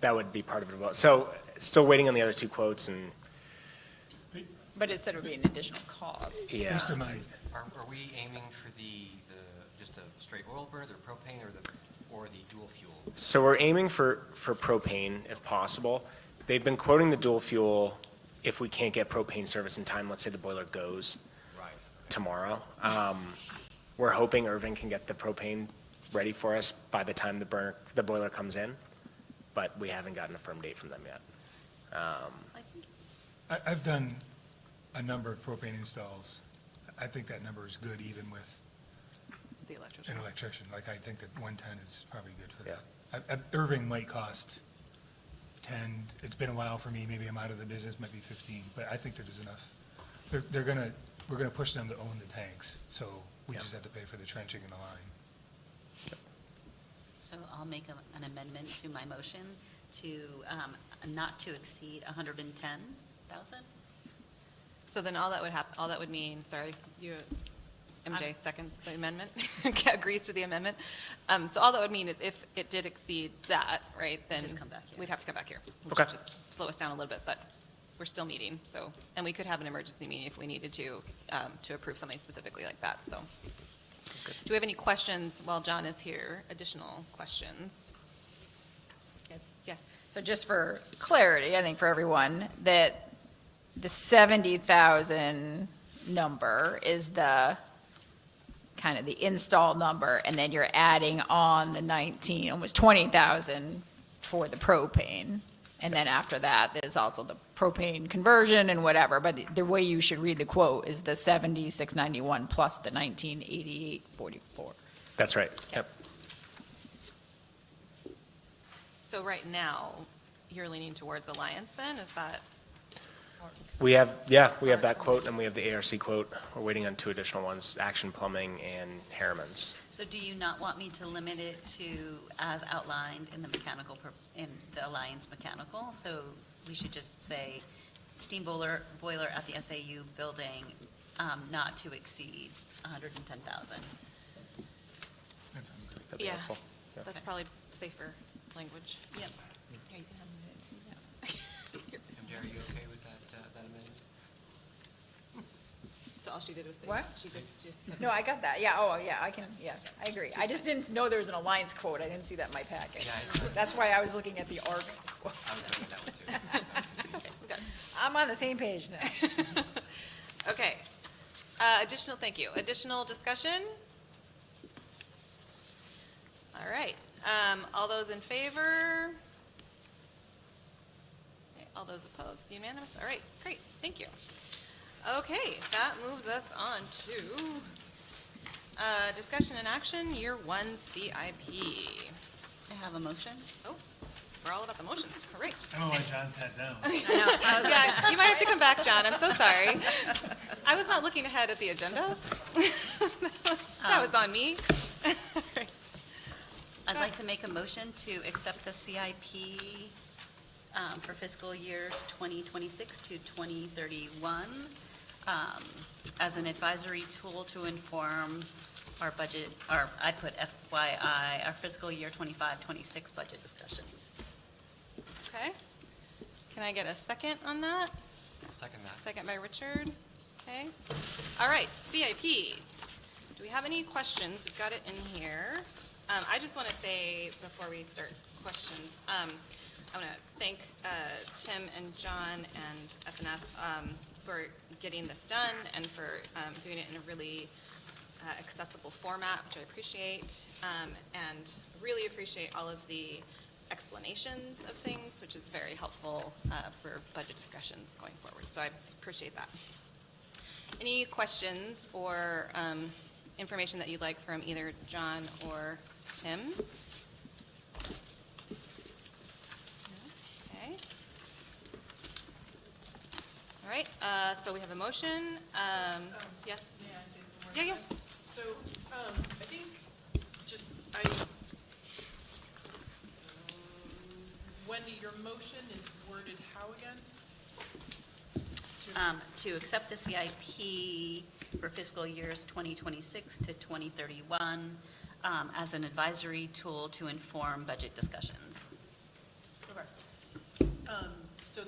that would be part of it as well. So still waiting on the other 2 quotes and, But it said it would be an additional cost. yeah. Mr. Knight, Are we aiming for just a straight oil burner, the propane, or the dual fuel? So we're aiming for propane if possible. They've been quoting the dual fuel if we can't get propane service in time, let's say the boiler goes Right. tomorrow. We're hoping Irving can get the propane ready for us by the time the boiler comes in, but we haven't gotten a firm date from them yet. I've done a number of propane installs. I think that number is good even with The electrician. an electrician. Like, I think that 110 is probably good for Yeah. that. Irving might cost 10. It's been a while for me. Maybe I'm out of the business, might be 15, but I think that there's enough. We're going to push them to own the tanks, so we Yeah. just have to pay for the trenching and the line. so I'll make an amendment to my motion to not to exceed 110,000. So then all that would mean, sorry, MJ seconds the amendment, agrees to the amendment. So all that would mean is if it did exceed that, right, then. Just come back here. We'd have to come back here. Which Okay. would just slow us down a little bit, but we're still meeting, so, and we could have an emergency meeting if we needed to approve something specifically like that, so. Do we have any questions while John is here? Additional questions? Yes. So just for clarity, I think for everyone, that the 70,000 number is the kind of the install number, and then you're adding on the 19, almost 20,000 for the propane. And then after that, there's also the propane conversion and whatever, but the way you should read the quote is the 70,691 plus the 1988.44. That's right. Yep. So right now, you're leaning towards Alliance then, is that? We have that quote and we have the ARC quote. We're waiting on 2 additional ones, Action Plumbing and Harriman's. So do you not want me to limit it to as outlined in the in the Alliance Mechanical? So we should just say steam boiler at the SAU building, not to exceed 110,000. That sounds good. That'd be Yeah, helpful. Yeah. that's probably safer language. Yep. Here, you can have it. MJ, are you okay with that amendment? So all she did was say. What? She just. No, I got that, yeah, oh, yeah, I agree. I just didn't know there was an Alliance quote, I didn't see that in my packet. Yeah, That's why I was looking at the ARC quote. I was looking at that one too. It's okay, we got it. I'm on the same page now. Okay. Thank you. Additional discussion? All right. All those in favor? Okay, all those opposed, unanimous? All right, great, thank you. Okay, that moves us on to discussion and action, year one CIP. I have a motion. Oh, we're all about the motions, all right. I don't know why John sat down. Yeah, you might have to come back, John, I'm so sorry. I was not looking ahead at the agenda. That was on me. I'd like to make a motion to accept the CIP for fiscal years 2026 to 2031 as an advisory tool to inform our budget, or I put FYI, our fiscal year 25-26 budget discussions. Okay. Can I get a second on that? I'll second that. Second by Richard. Okay. All right, CIP. Do we have any questions? We've got it in here. I just want to say, before we start questions, I want to thank Tim and John and FNF for getting this done and for doing it in a really accessible format, which I appreciate, and really appreciate all of the explanations of things, which is very helpful for budget discussions going forward. So I appreciate that. Any questions or information that you'd like from either John or Tim? Okay. All right, so we have a motion. Yes? May I say some more? Yeah, yeah. So, I think just, Wendy, your motion is worded how again? To accept the CIP for fiscal years 2026 to 2031 as an advisory tool to inform budget discussions. Okay. So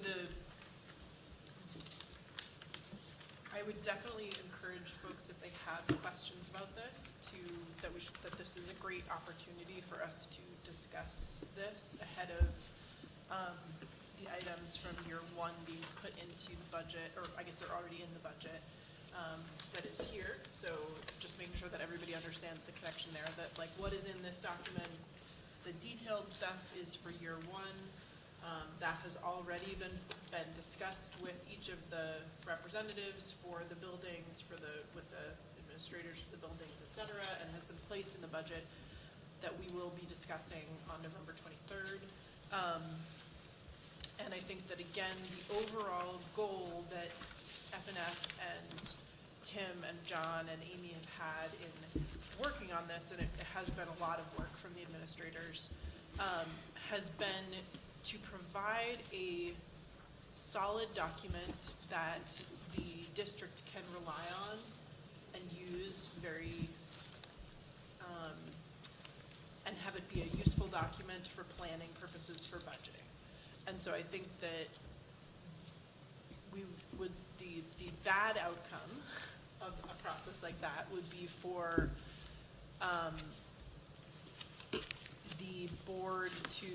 I would definitely encourage folks, if they have questions about this, that this is a great opportunity for us to discuss this ahead of the items from year one being put into the budget, or I guess they're already in the budget, that is here. So just making sure that everybody understands the connection there, that like what is in this document, the detailed stuff is for year one. That has already been discussed with each of the representatives for the buildings, with the administrators for the buildings, et cetera, and has been placed in the budget that we will be discussing on November 23rd. And I think that, again, the overall goal that FNF and Tim and John and Amy have had in working on this, and it has been a lot of work from the administrators, has been to provide a solid document that the district can rely on and use and have it be a useful document for planning purposes for budgeting. And so I think that the bad outcome of a process like that would be for the board to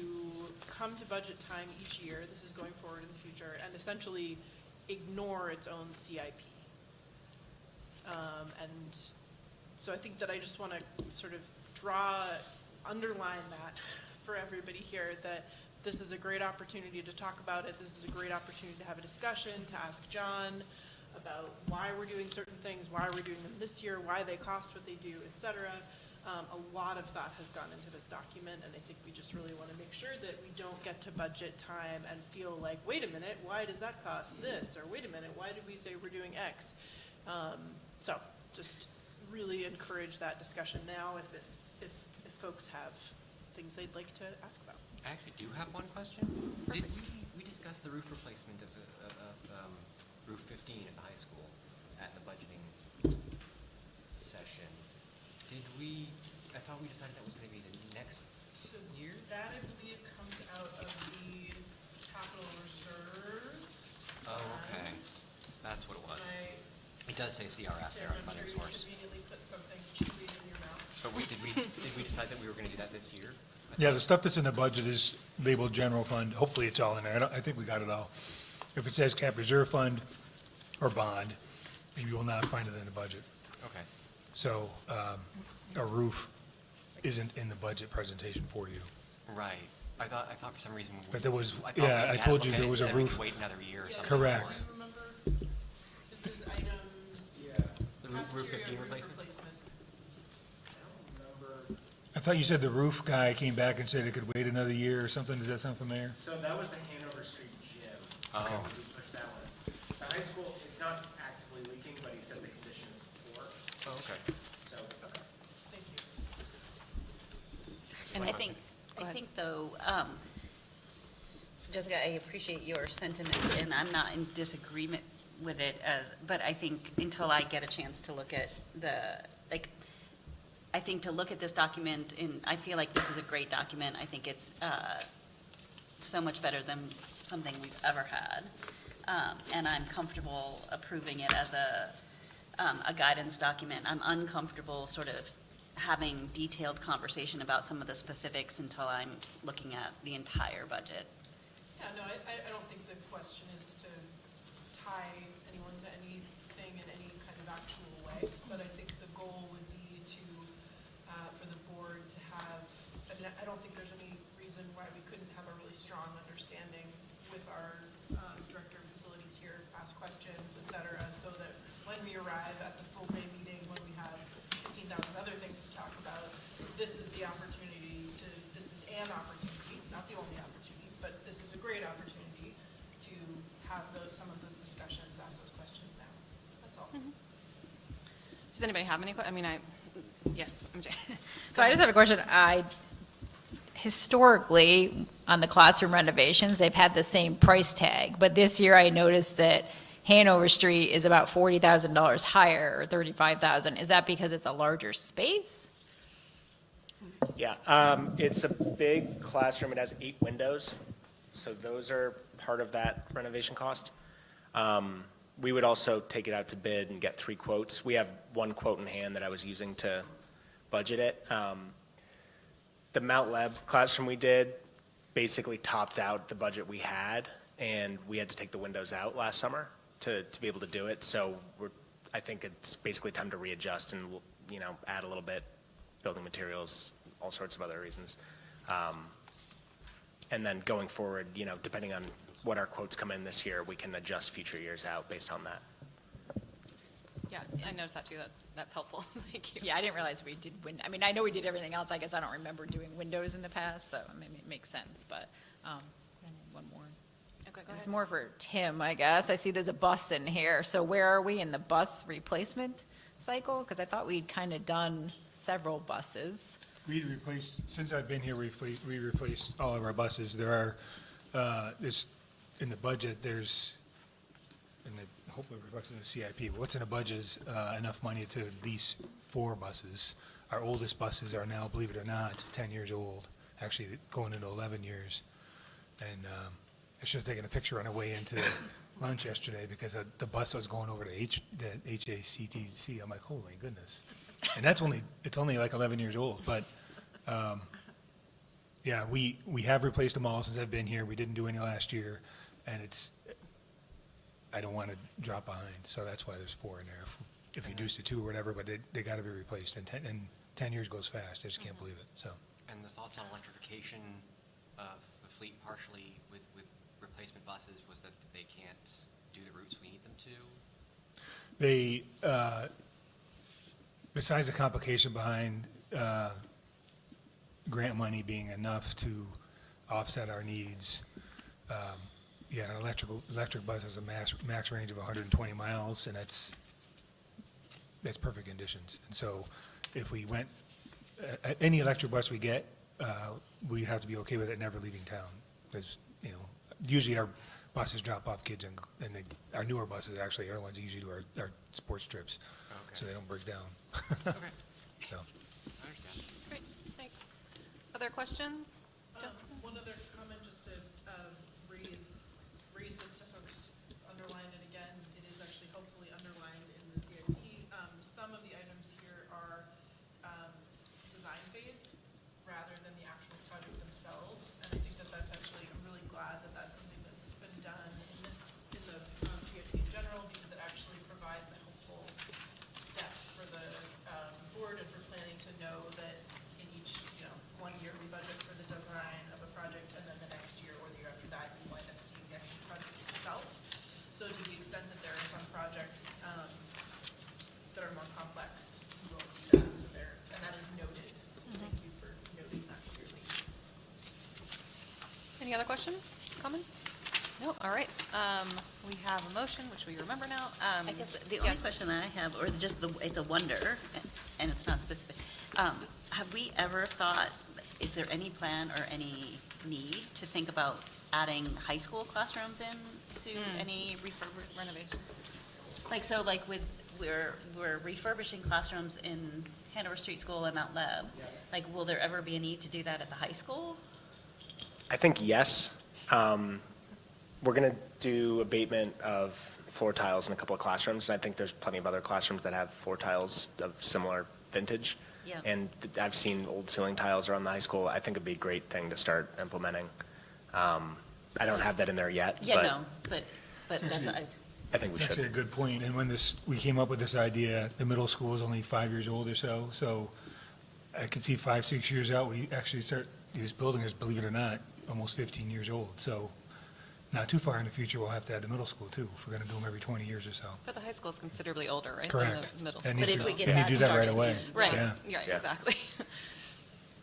come to budget time each year, this is going forward in the future, and essentially ignore its own CIP. And so I think that I just want to sort of underline that for everybody here, that this is a great opportunity to talk about it. This is a great opportunity to have a discussion, to ask John about why we're doing certain things, why we're doing them this year, why they cost what they do, et cetera. A lot of thought has gone into this document, and I think we just really want to make sure that we don't get to budget time and feel like, wait a minute, why does that cost this? Or wait a minute, why did we say we're doing X? So just really encourage that discussion now if folks have things they'd like to ask about. I actually do have one question. Did we discuss the roof replacement of roof 15 at the high school at the budgeting session? I thought we decided that was going to be the next year? That, I believe, comes out of the capital reserve. Oh, okay. That's what it was. My It does say CRF there on Tim, I'm funding sure you source. immediately put something chewy in your mouth. But did we decide that we were going to do that this year? Yeah, the stuff that's in the budget is labeled general fund. Hopefully, it's all in there. I think we got it all. If it says cap reserve fund or bond, you will not find it in the budget. Okay. So, a roof, isn't in the budget presentation for you. Right. I thought for some reason. But there was, I thought yeah, we I had told to you look at there it was and a said we could roof. wait another year or something. Correct. for it. Do you remember? This is item The roof 15 cafeteria replacement? I thought you said the roof guy came back and said it could wait another year or something. Does that sound familiar? So that was the Hanover Street gym. Oh. We pushed that one. The high school, it's not actively leaking, but he said the condition is poor, Oh, okay. so. Thank you. And I think though, Jessica, I appreciate your sentiment, and I'm not in disagreement with it but I think until I get a chance to look at I think to look at this document, and I feel like this is a great document. I think it's so much better than something we've ever had. And I'm comfortable approving it as a guidance document. I'm uncomfortable sort of having detailed conversation about some of the specifics until I'm looking at the entire budget. Yeah, no, I don't think the question is to tie anyone to anything in any kind of actual way, but I think the goal would be to, for the board to have, I mean, I don't think there's any reason why we couldn't have a really strong understanding with our director of facilities here, ask questions, et cetera, so that when we arrive at the full day meeting, when we have 15,000 other things to talk about, this is the opportunity to, this is an opportunity, not the only opportunity, but this is a great opportunity to have some of those discussions, ask those questions now. That's all. Does anybody have any yes, MJ. So I just have a question. Historically, on the classroom renovations, they've had the same price tag, but this year I noticed that Hanover Street is about $40,000 higher, or $35,000. Is that because it's a larger space? Yeah, it's a big classroom. It has 8 windows, so those are part of that renovation cost. We would also take it out to bid and get 3 quotes. We have 1 quote in hand that I was using to budget it. The Mount Leb classroom we did basically topped out the budget we had, and we had to take the windows out last summer to be able to do it. So I think it's basically time to readjust and, add a little bit, building materials, all sorts of other reasons. And then going forward, depending on what our quotes come in this year, we can adjust future years out based on that. Yeah, I noticed that too. That's helpful. Thank you. Yeah, I didn't realize we did I mean, I know we did everything else. I guess I don't remember doing windows in the past, so maybe it makes sense, but one more. Okay, go It's ahead. more for Tim, I guess. I see there's a bus in here. So where are we in the bus replacement cycle? Because I thought we'd kind of done several buses. We replaced, since I've been here, we replaced all of our buses. There are, in the budget, there's, and it hopefully reflects in the CIP, but what's in the budget is enough money to lease 4 buses. Our oldest buses are now, believe it or not, 10 years old, actually going into 11 years. And I should have taken a picture on the way into lunch yesterday because the bus was going over to the HACTC. I'm like, holy goodness. And it's only like 11 years old, but yeah, we have replaced them all since I've been here. We didn't do any last year, and I don't want to drop behind, so that's why there's 4 in there. If you reduce to 2 or whatever, but they got to be replaced, and 10 years goes fast. I just can't believe it, so. And the thoughts on electrification of the fleet partially with replacement buses was that they can't do the routes we need them to? They, besides the complication behind grant money being enough to offset our needs, yeah, an electric bus has a max range of 120 miles, and that's perfect conditions. And so if we went, any electric bus we get, we'd have to be okay with it never leaving town. Because, usually our buses drop off kids, and our newer buses actually are the ones that usually do our sports trips, so they don't break down. Okay, So, I understand. great, thanks. Other questions? Jessica? One other comment, just to raise this to folks, underline it again. It is actually hopefully underlined in the CIP. Some of the items here are design phase rather than the actual project themselves. And I think that's actually, I'm really glad that that's something that's been done in the CIP in general, because it actually provides a helpful step for the board and for planning to know that in each Any other questions, comments? No, all right. We have a motion, which we remember now. I guess the only yes. question that I have, or just it's a wonder, and it's not specific. Have we ever thought, is there any plan or any need to think about adding high school classrooms in to any Renovations. we're refurbishing classrooms in Hanover Street School and Mount Leb. Like, will there ever be a need to do that at the high school? I think yes. We're going to do abatement of floor tiles in a couple of classrooms, and I think there's plenty of other classrooms that have floor tiles of similar vintage. Yeah. And I've seen old ceiling tiles around the high school. I think it'd be a great thing to start implementing. I don't have that in there yet, Yeah, but no, but that's, I think we That's a should. good point. And when we came up with this idea, the middle school is only 5 years old or so. So I could see 5, 6 years out, we actually start, this building is, believe it or not, almost 15 years old. So not too far in the future, we'll have to add the middle school too, if we're going to do them every 20 years or so. But the high school is considerably older, right? Correct. Than the middle That school. needs if to- we get they need that to do that right started, away. Right, Yeah. yeah, Yeah. exactly.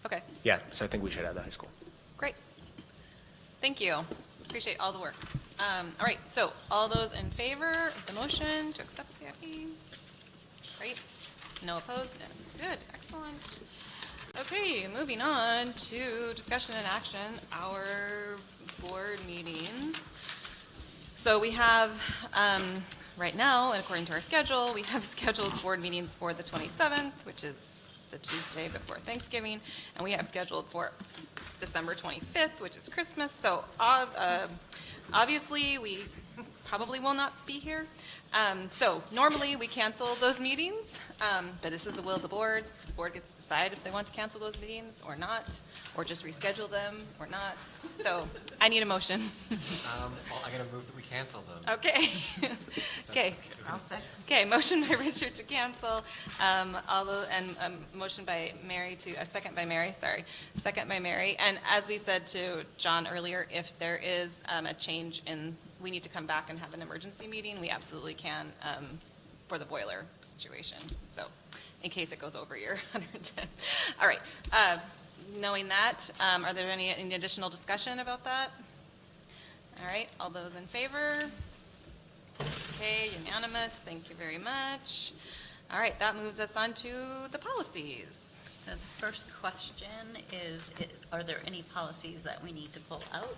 Okay, Yeah, so I think we should add the high school. great. Thank you. Appreciate all the work. All right, so all those in favor of the motion to accept CIP? Great. No opposed? No. Good, excellent. Okay, moving on to discussion and action, our board meetings. So we have, right now, and according to our schedule, we have scheduled board meetings for the 27th, which is the Tuesday before Thanksgiving, and we have scheduled for December 25th, which is Christmas. So obviously, we probably will not be here. So normally, we cancel those meetings, but this is the will of the board. The board gets to decide if they want to cancel those meetings or not, or just reschedule them or not. So I need a motion. Well, I'm going to move that we cancel them. Okay. Okay. I'll second. Okay, motion by Richard to cancel, motion by Mary to, a second by Mary, sorry. Second by Mary. And as we said to John earlier, if there is a change in, we need to come back and have an emergency meeting, we absolutely can for the boiler situation. So in case it goes over your 110. All right. Knowing that, are there any additional discussion about that? All right, all those in favor? Okay, unanimous, thank you very much. All right, that moves us on to the policies. So the first question is, are there any policies that we need to pull out?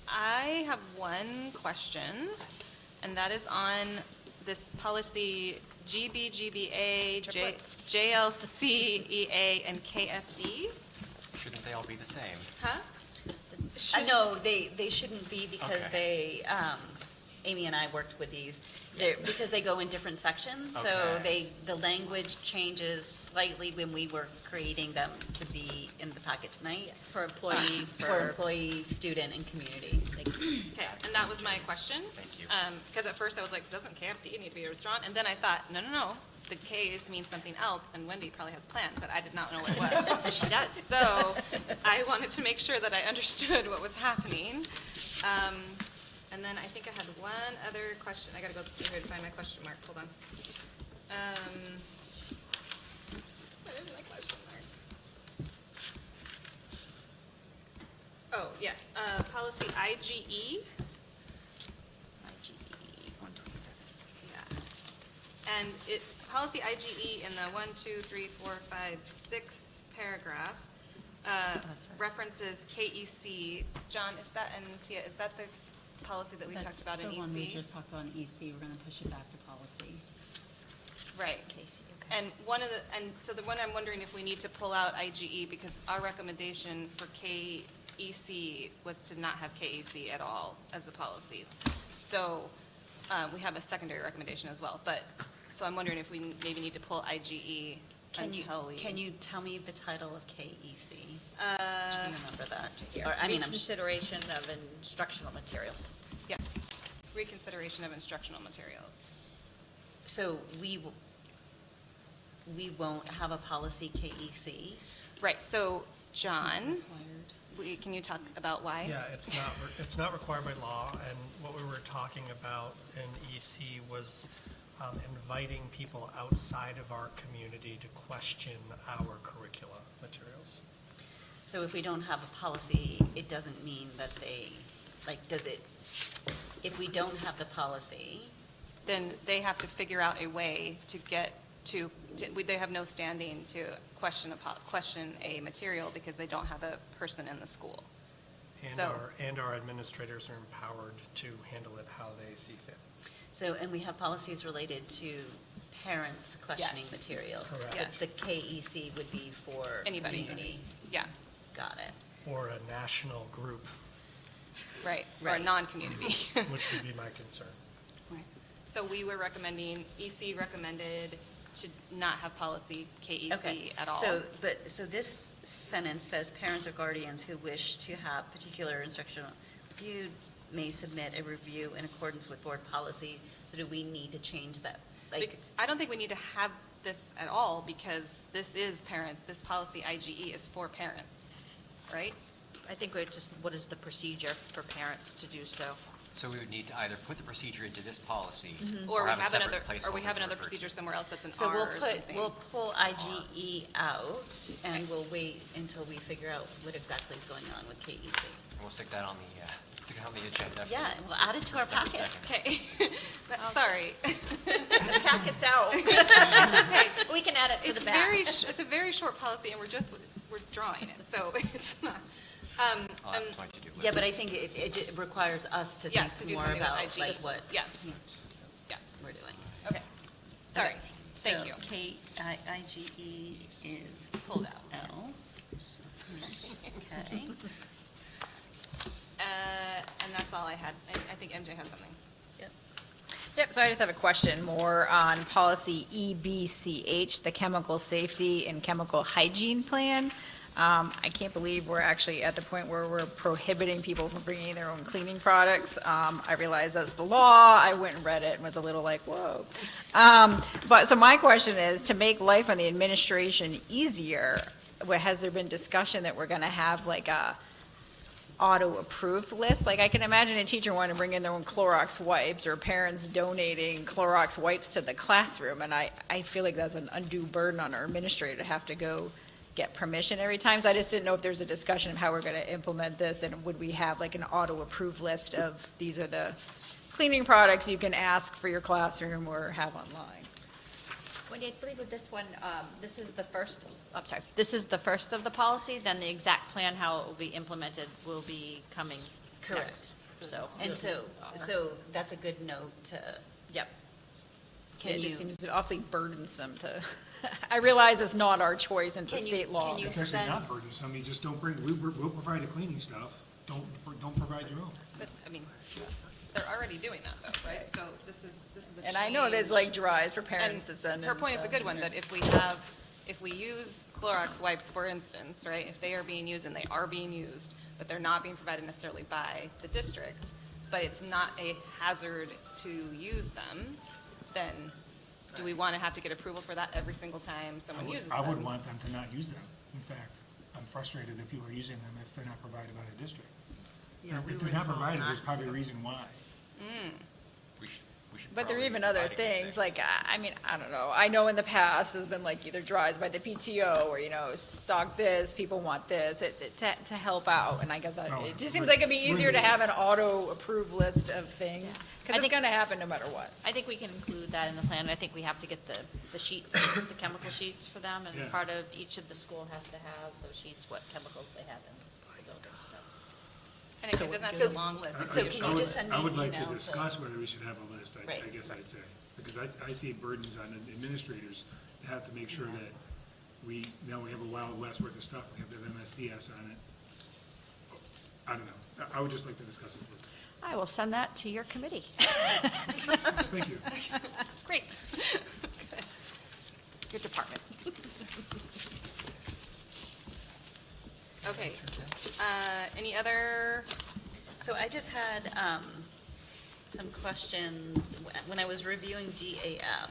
I have one question, and that is on this policy GBEBB, Triplets. JLCEA, and KFD. Shouldn't they all be the same? Huh? No, they shouldn't be because Okay. Amy and I worked with these, because they go in different sections. So Okay. the language changes slightly when we were creating them to be in the packet tonight. For employee, For employee, student, and community. Okay, and that was my question. Thank you. Because at first I was like, doesn't KFD need to be withdrawn? And then I thought, no, the Ks means something else, and Wendy probably has a plan, but I did not know what it was. She does. So I wanted to make sure that I understood what was happening. And then I think I had one other question. I gotta go through here to find my question mark. Hold on. Where is my question mark? Oh, yes, policy IGE. IGE 127. Yeah. And policy IGE in the 1, 2, 3, 4, 5, 6th paragraph references KEC. John, is that, and Tia, is that the policy that we talked about in EC? That's the one we just talked about in EC. We're going to push it back to policy. Right. Casey, okay. And so the one I'm wondering if we need to pull out IGE, because our recommendation for KEC was to not have KEC at all as a policy. So we have a secondary recommendation as well, but, so I'm wondering if we maybe need to pull IGE until we. Can you tell me the title of KEC? Do Uh, you remember that? Here, Or, I mean, I'm reconsideration of instructional materials. Yes, reconsideration of instructional materials. So we won't have a policy KEC? Right, so John, Required. can you talk about why? Yeah, it's not required by law, and what we were talking about in EC was inviting people outside of our community to question our curricula materials. So if we don't have a policy, it doesn't mean that they, like, does it, if we don't have the policy, Then they have to figure out a way to get they have no standing to question a material because they don't have a person in the school. So- And our administrators are empowered to handle it how they see fit. so, and we have policies related to parents questioning Yes. material. Correct. Yeah. But the KEC would be for Anybody. community. Yeah, Got it. Or a national group, right, or Right. non-community. which would be my concern. So we were recommending, EC recommended to not have policy Okay. KEC at all. So this sentence says, parents or guardians who wish to have particular instructional reviewed may submit a review in accordance with board policy. So do we need to change that? Like, I don't think we need to have this at all because this policy IGE is for parents, right? I think we're just, what is the procedure for parents to do so? So we would need to either put the procedure into this policy Or or we have a have separate another, placeholder. or we have to another refer to. procedure somewhere else that's an so R or something. we'll pull IGE out and we'll wait until we figure out what exactly is going on with KEC. And we'll stick that on the agenda. for Yeah, we'll add it to our December packet. 2nd. Okay, sorry. The packet's out. We can add it to It's the back. it's a very short policy and we're drawing it, so it's not. I'll add it to my to-do list. Yeah, but I think it requires us to Yes, to think do more something with about IGE. like what Yeah, yeah, we're doing. okay. Sorry, Okay, thank you. So IGE is Pulled out. L. Okay. And that's all I had. I think MJ has something. Yep. Yep, so I just have a question more on policy EBCH, the chemical safety and chemical hygiene plan. I can't believe we're actually at the point where we're prohibiting people from bringing their own cleaning products. I realize that's the law. I went and read it and was a little like, whoa. But so my question is, to make life on the administration easier, has there been discussion that we're going to have like a auto-approved list? Like, I can imagine a teacher wanting to bring in their own Clorox wipes or parents donating Clorox wipes to the classroom, and I feel like that's an undue burden on our administrator to have to go get permission every time. So I just didn't know if there's a discussion of how we're going to implement this, and would we have like an auto-approved list of these are the cleaning products you can ask for your classroom or have online? Wendy, I believe with this one, this is the first, I'm sorry, this is the first of the policy, then the exact plan, how it will be implemented will be coming Correct. next. So. And so that's a good note to, Yep. It just seems awfully burdensome to, I realize it's not our choice and it's a Can you- state law. can you It's actually send- not burdensome, you just don't bring, we'll provide the cleaning stuff, don't provide your own. But, I mean, they're already doing that though, right? So this is a change. And I know there's like drives for parents to And send in her point is a stuff. good one, that if we use Clorox wipes, for instance, right, if they are being used and they are being used, but they're not being provided necessarily by the district, but it's not a hazard to use them, then do we want to have to get approval for that every single time someone uses them? I would want them to not use them. In fact, I'm frustrated that people are using them if they're not provided by the district. If they're not provided, there's probably a reason why. We should But there are probably even other provide against things, that. like, I mean, I don't know. I know in the past, there's been like either drives by the PTO or, stock this, people want this, to help out. And I guess it just seems like it'd be easier to have an auto-approved list of things, I because it's think- gonna happen no matter what. I think we can include that in the plan. I think we have to get the sheets, the chemical sheets for them, Yeah. and part of each of the school has to have those sheets, what chemicals they have in the building, so. And it doesn't have to be a long list. It's So just can I you would- just send me I would an like to email, so- discuss whether we should have a list, I Right. guess I'd say. Because I see burdens on the administrators to have to make sure that we have a Wild West worth of stuff, we have to have MSDS on it. I don't know, I would just like to discuss it. I will send that to your committee. Thank you. Great. Your department. Okay. Any other, So I just had some questions when I was reviewing DAF.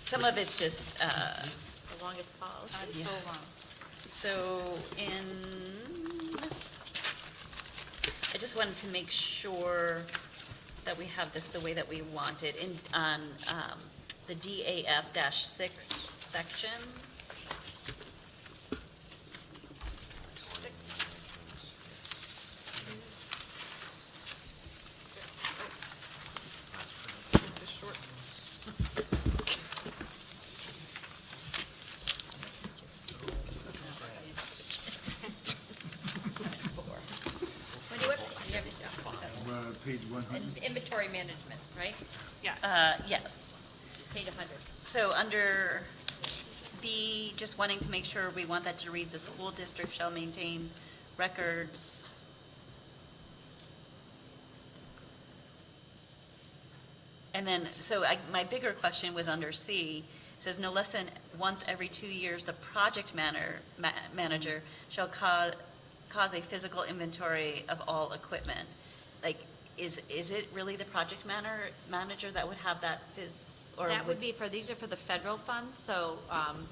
Some of it's just, The longest pause. that's so long. so I just wanted to make sure that we have this the way that we want it on the DAF-6 section. page 100. Inventory management, right? Yes. Page 100. So under B, just wanting to make sure, we want that to read, the school district shall maintain records. And then, so my bigger question was under C, it says no less than once every 2 years, the project manager shall cause a physical inventory of all equipment. Like, is it really the project manager that would have that or That would be for, these are for the federal funds, so,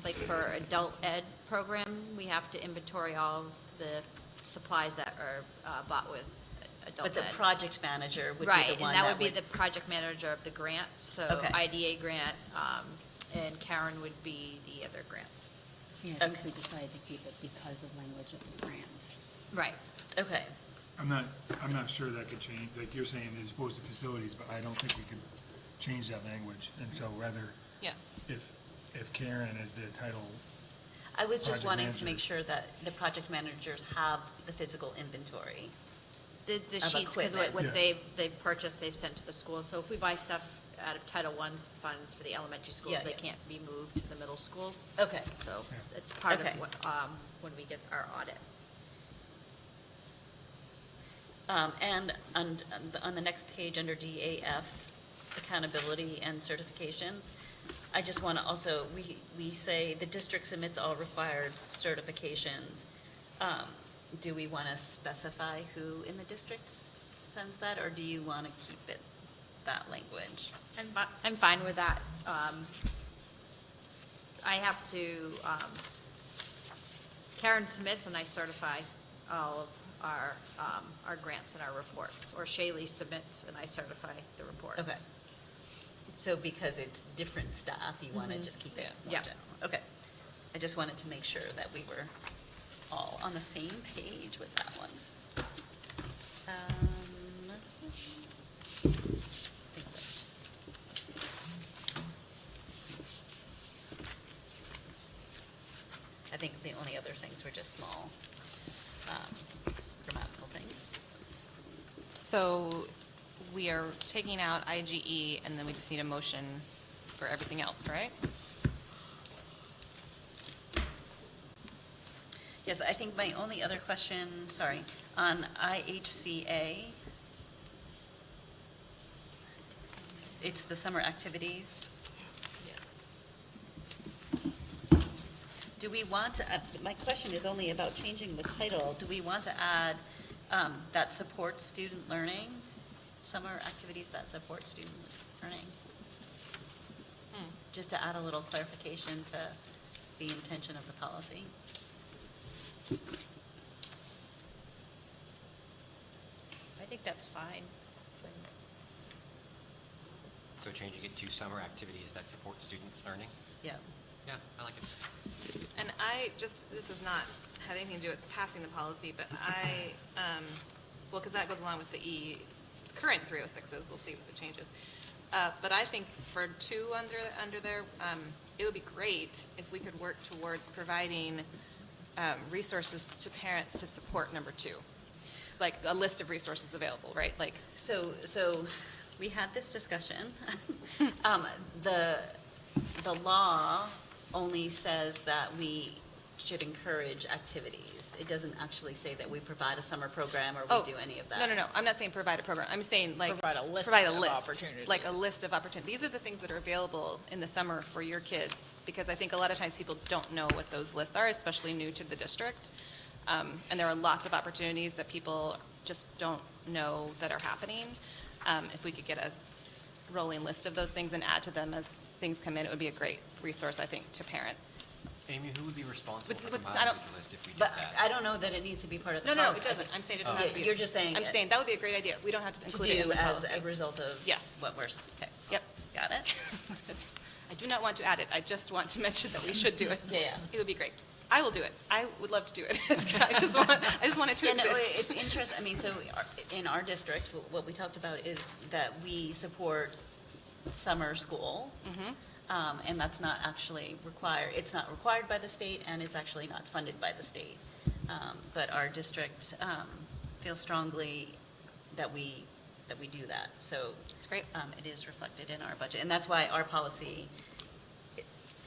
like for adult ed program, we have to inventory all of the supplies that are bought with adult But ed. the project manager would be Right, the and one that would be the project manager of the grant, so Okay. IDA grant, and Karen would be the other grants. Yeah, I think we decided to keep it because of language of the grant. Right. Okay, I'm not sure that could change, like you're saying, as opposed to facilities, but I don't think we could change that language. And so rather, Yeah. if Karen is the title, I was just Project wanting manager. to make sure that the project managers have the physical inventory. The Of sheets, because equipment. what Yeah. they've purchased, they've sent to the schools. So if we buy stuff out of Title I funds for the elementary schools, Yeah, they yeah. can't be moved to the middle schools. Okay. So Yeah. it's part Okay. of what, when we get our audit. And on the next page, under DAF, accountability and certifications, I just want to also, we say the district submits all required certifications. Do we want to specify who in the district sends that, or do you want to keep it, that language? I'm fine with that. I have to, Karen submits and I certify all of our grants and our reports. Or Shaylee submits and I certify the reports. Okay. So because it's different staff, you want to just keep it more Yeah. general? Okay. I just wanted to make sure that we were all on the same page with that one. I think that's- I think the only other things were just small grammatical things. So we are taking out IGE, and then we just need a motion for everything else, right? Yes, I think my only other question, sorry, on IHCA, it's the summer activities. Yes. Do we want to, my question is only about changing the title. Do we want to add that supports student learning? Summer activities that support student learning? Just to add a little clarification to the intention of the policy. I think that's fine. So changing it to summer activities that support student learning? Yeah. Yeah, I like it. And this is not, had anything to do with passing the policy, but well, because that goes along with the current 306s, we'll see what the changes. But I think for 2 under there, it would be great if we could work towards providing resources to parents to support number 2. Like a list of resources available, right? Like, So we had this discussion. The law only says that we should encourage activities. It doesn't actually say that we provide a summer program or we do any of that. No. I'm not saying provide a program. I'm saying like. Provide a list provide of list, opportunities. Like a list of opportunities. These are the things that are available in the summer for your kids, because I think a lot of times people don't know what those lists are, especially new to the district. And there are lots of opportunities that people just don't know that are happening. If we could get a rolling list of those things and add to them as things come in, it would be a great resource, I think, to parents. Amy, who would be responsible for But I compiling don't- the list if we did But that? I don't know that it needs to be part of the No, policy. it doesn't. I'm saying it doesn't Yeah, have to be. you're just saying I'm it- saying that would be a great idea. We don't have to To include it in do the as policy. a result of Yes. what we're, okay. Yep. Got it? I do not want to add it. I just want to mention that we should do it. Yeah. It would be great. I will do it. I would love to do it. I just want it to And exist. it's interesting, I mean, so in our district, what we talked about is that we support summer school. And that's not actually required, it's not required by the state and it's actually not funded by the state. But our district feels strongly that we that we do that. So. That's great. It is reflected in our budget, and that's why our policy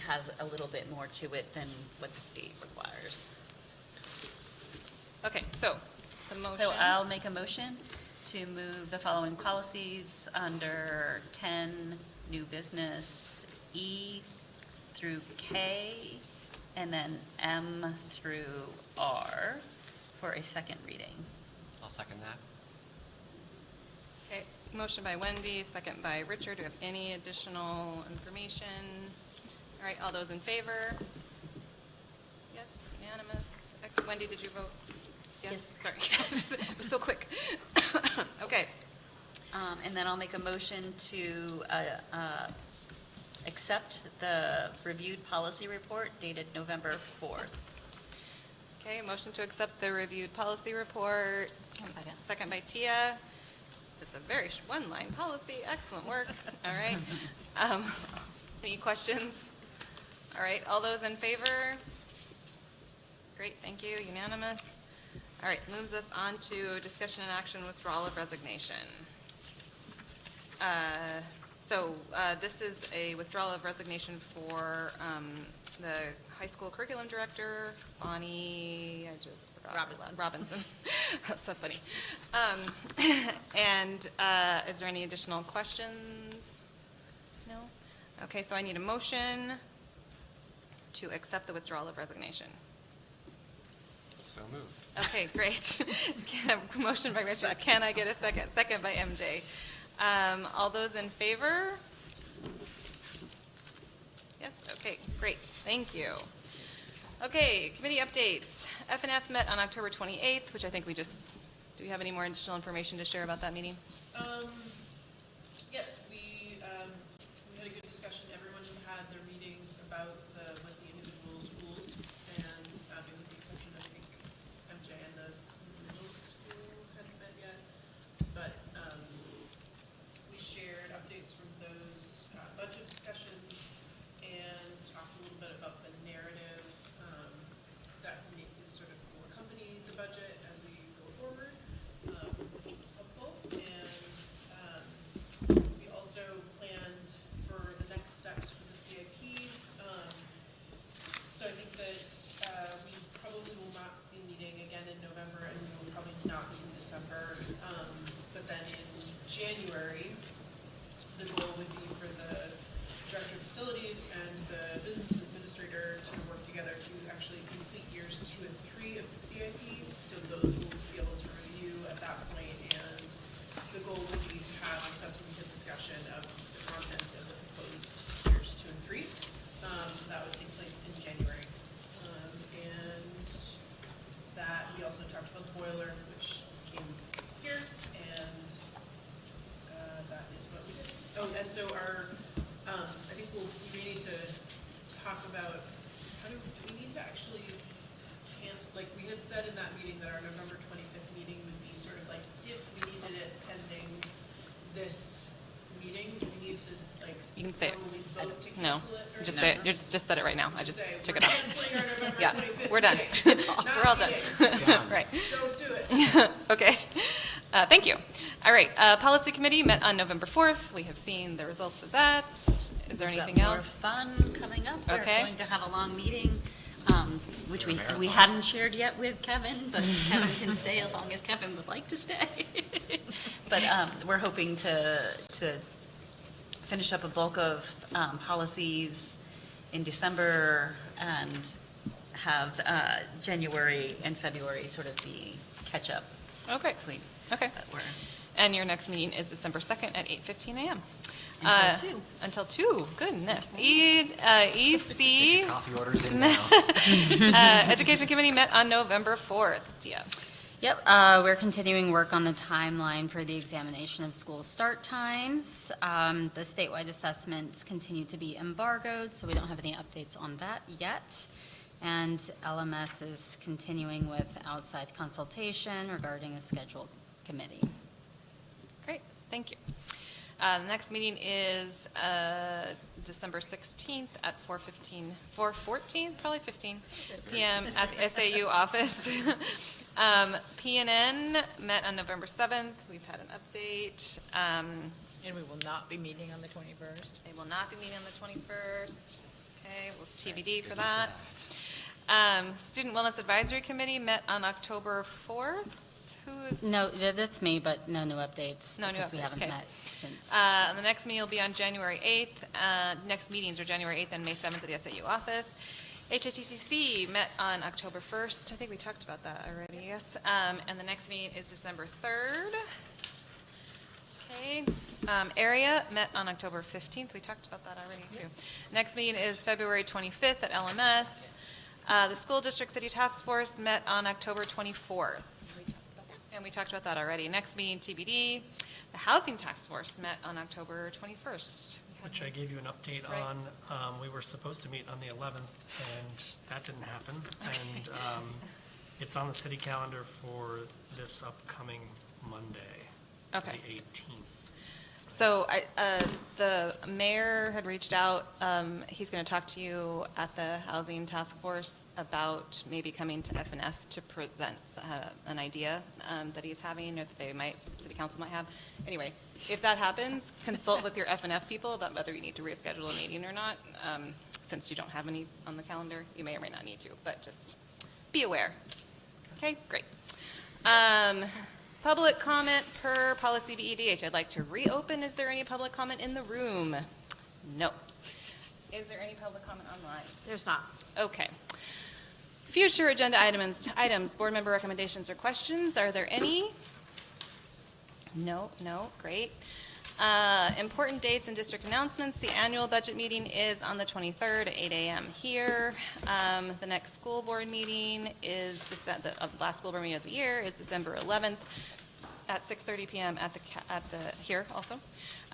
has a little bit more to it than what the state requires. Okay, so the motion. So I'll make a motion to move the following policies under 10, new business, E through K, and then M through R for a second reading. I'll second that. Okay, motion by Wendy, second by Richard. Do we have any additional information? All right, all those in favor? Yes, unanimous. Wendy, did you vote? Yes. Sorry, it was so quick. Okay. And then I'll make a motion to accept the reviewed policy report dated November 4th. Okay, motion to accept the reviewed policy report. Second. Second by Tia. It's a very one-line policy. Excellent work. All right. Any questions? All right, all those in favor? Great, thank you, unanimous. All right, moves us on to discussion and action withdrawal of resignation. This is a withdrawal of resignation for the high school curriculum director, Bonnie, I just forgot. Robinson. That's so funny. Is there any additional questions? No? Okay, so I need a motion to accept the withdrawal of resignation. So moved. Okay, great. Motion by Richard. Can I get a second? Second by MJ. All those in favor? Yes, okay, great, thank you. Okay, committee updates. F&F met on October 28th, which I think do we have any more additional information to share about that meeting? Yes, we had a good discussion. Everyone had their meetings about with the individual schools, and with the exception of, I think, MJ and the middle school hadn't met yet. But we shared updates from those budget discussions and talked a little bit about the narrative that is sort of will accompany the budget as we go forward, which was helpful. And we also planned for the next steps for the CIP. So I think that we probably will not be meeting again in November, and we will probably not meet in December. But then in January, the goal would be for the director of facilities and the business administrator to work together to actually complete years 2 and 3 of the CIP. So those will be able to review at that point, and the goal would be to have a substantive discussion of the contents of the proposed years 2 and 3. That would take place in January. And that, we also talked about the boiler, which came here, and that is what we did. Oh, and so I think we need to talk about, do we need to actually cancel, like we had said in that meeting that our November 25th meeting would be sort of like, if we needed it pending this meeting, do we need to You can say it. formally vote to No, cancel it? Or just no? say it. You just said it right now. I just Say, took we're it off. canceling our November Yeah, 25th we're done. meeting. It's all, Not we're all done. meeting. Right. Don't do it. Okay. Thank you. All right. Policy committee met on November 4th. We have seen the results of that. Is there We've got anything more else? fun coming up. Okay. We're going to have a long meeting, which we hadn't shared yet with Kevin, but Kevin can stay as long as Kevin would like to stay. But we're hoping to finish up a bulk of policies in December and have January and February sort of be catch-up Okay. complete. Okay. But we're And your next meeting is December 2nd at 8:15 a.m. Until 2. Until 2. Goodness. EC. Get your coffee orders in now. Education Committee met on November 4th. Tia. Yep, we're continuing work on the timeline for the examination of school start times. The statewide assessments continue to be embargoed, so we don't have any updates on that yet. And LMS is continuing with outside consultation regarding a scheduled committee. Great, thank you. The next meeting is December 16th at 4:14, probably 15 PM at the SAU office. PNN met on November 7th. We've had an update. And we will not be meeting on the 21st. They will not be meeting on the 21st. Okay, well, it's TBD for that. Student Wellness Advisory Committee met on October 4th. Who is? No, that's me, but no new updates. No new because we updates, haven't okay. met since. The next meeting will be on January 8th. Next meetings are January 8th and May 7th at the SAU office. HSTCC met on October 1st. I think we talked about that already, yes. And the next meeting is December 3rd. Okay. Area met on October 15th. We talked about that already, too. Next meeting is February 25th at LMS. The School District City Task Force met on October 24th. And we talked about that already. Next meeting, TBD. The Housing Task Force met on October 21st. Which I gave you an update Right. on. We were supposed to meet on the 11th, and that didn't happen. And it's on the city calendar for this upcoming Monday, Okay. the 18th. So the mayor had reached out. He's going to talk to you at the Housing Task Force about maybe coming to FNF to present an idea that he's having, or that city council might have. Anyway, if that happens, consult with your FNF people about whether you need to reschedule a meeting or not. Since you don't have any on the calendar, you may or may not need to, but just be aware. Okay, great. Public comment per policy BEDH. I'd like to reopen. Is there any public comment in the room? No. Is there any public comment online? There's not. Okay. Future agenda items, board member recommendations or questions. Are there any? No, great. Important dates and district announcements. The annual budget meeting is on the 23rd at 8 a.m. here. The next school board meeting is, the last school board meeting of the year is December 11th at 6:30 p.m. at the here also.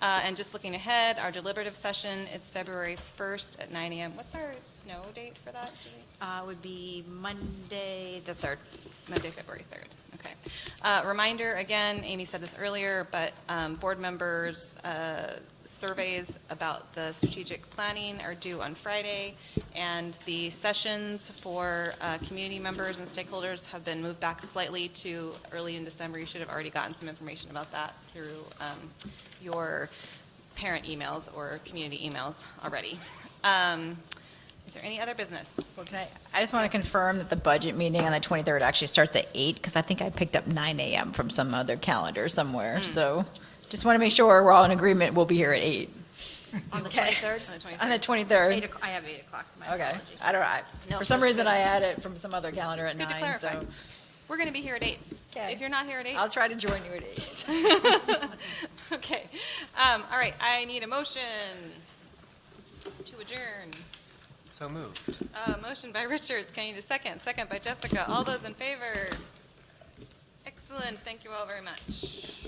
And just looking ahead, our deliberative session is February 1st at 9 a.m. What's our snow date for that, Julie? Would be Monday, the 3rd. Monday, February 3rd. Okay. Reminder, again, Amy said this earlier, but board members' surveys about the strategic planning are due on Friday, and the sessions for community members and stakeholders have been moved back slightly to early in December. You should have already gotten some information about that through your parent emails or community emails already. Is there any other business? Well, I just want to confirm that the budget meeting on the 23rd actually starts at 8, because I think I picked up 9 a.m. from some other calendar somewhere. So just want to make sure we're all in agreement. We'll be here at 8. On the Okay. 23rd? On the 23rd. On the 23rd. I have 8 o'clock. My Okay. apologies. I don't, No, for some that's reason good. I had it from some other calendar at It's good to 9, clarify. so We're going to be here at 8. Okay. If you're not here at 8. I'll try to join you at 8. Okay. All right. I need a motion to adjourn. So moved. Motion by Richard. Can I need a second? Second by Jessica. All those in favor? Excellent. Thank you all very much.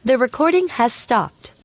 The recording has stopped.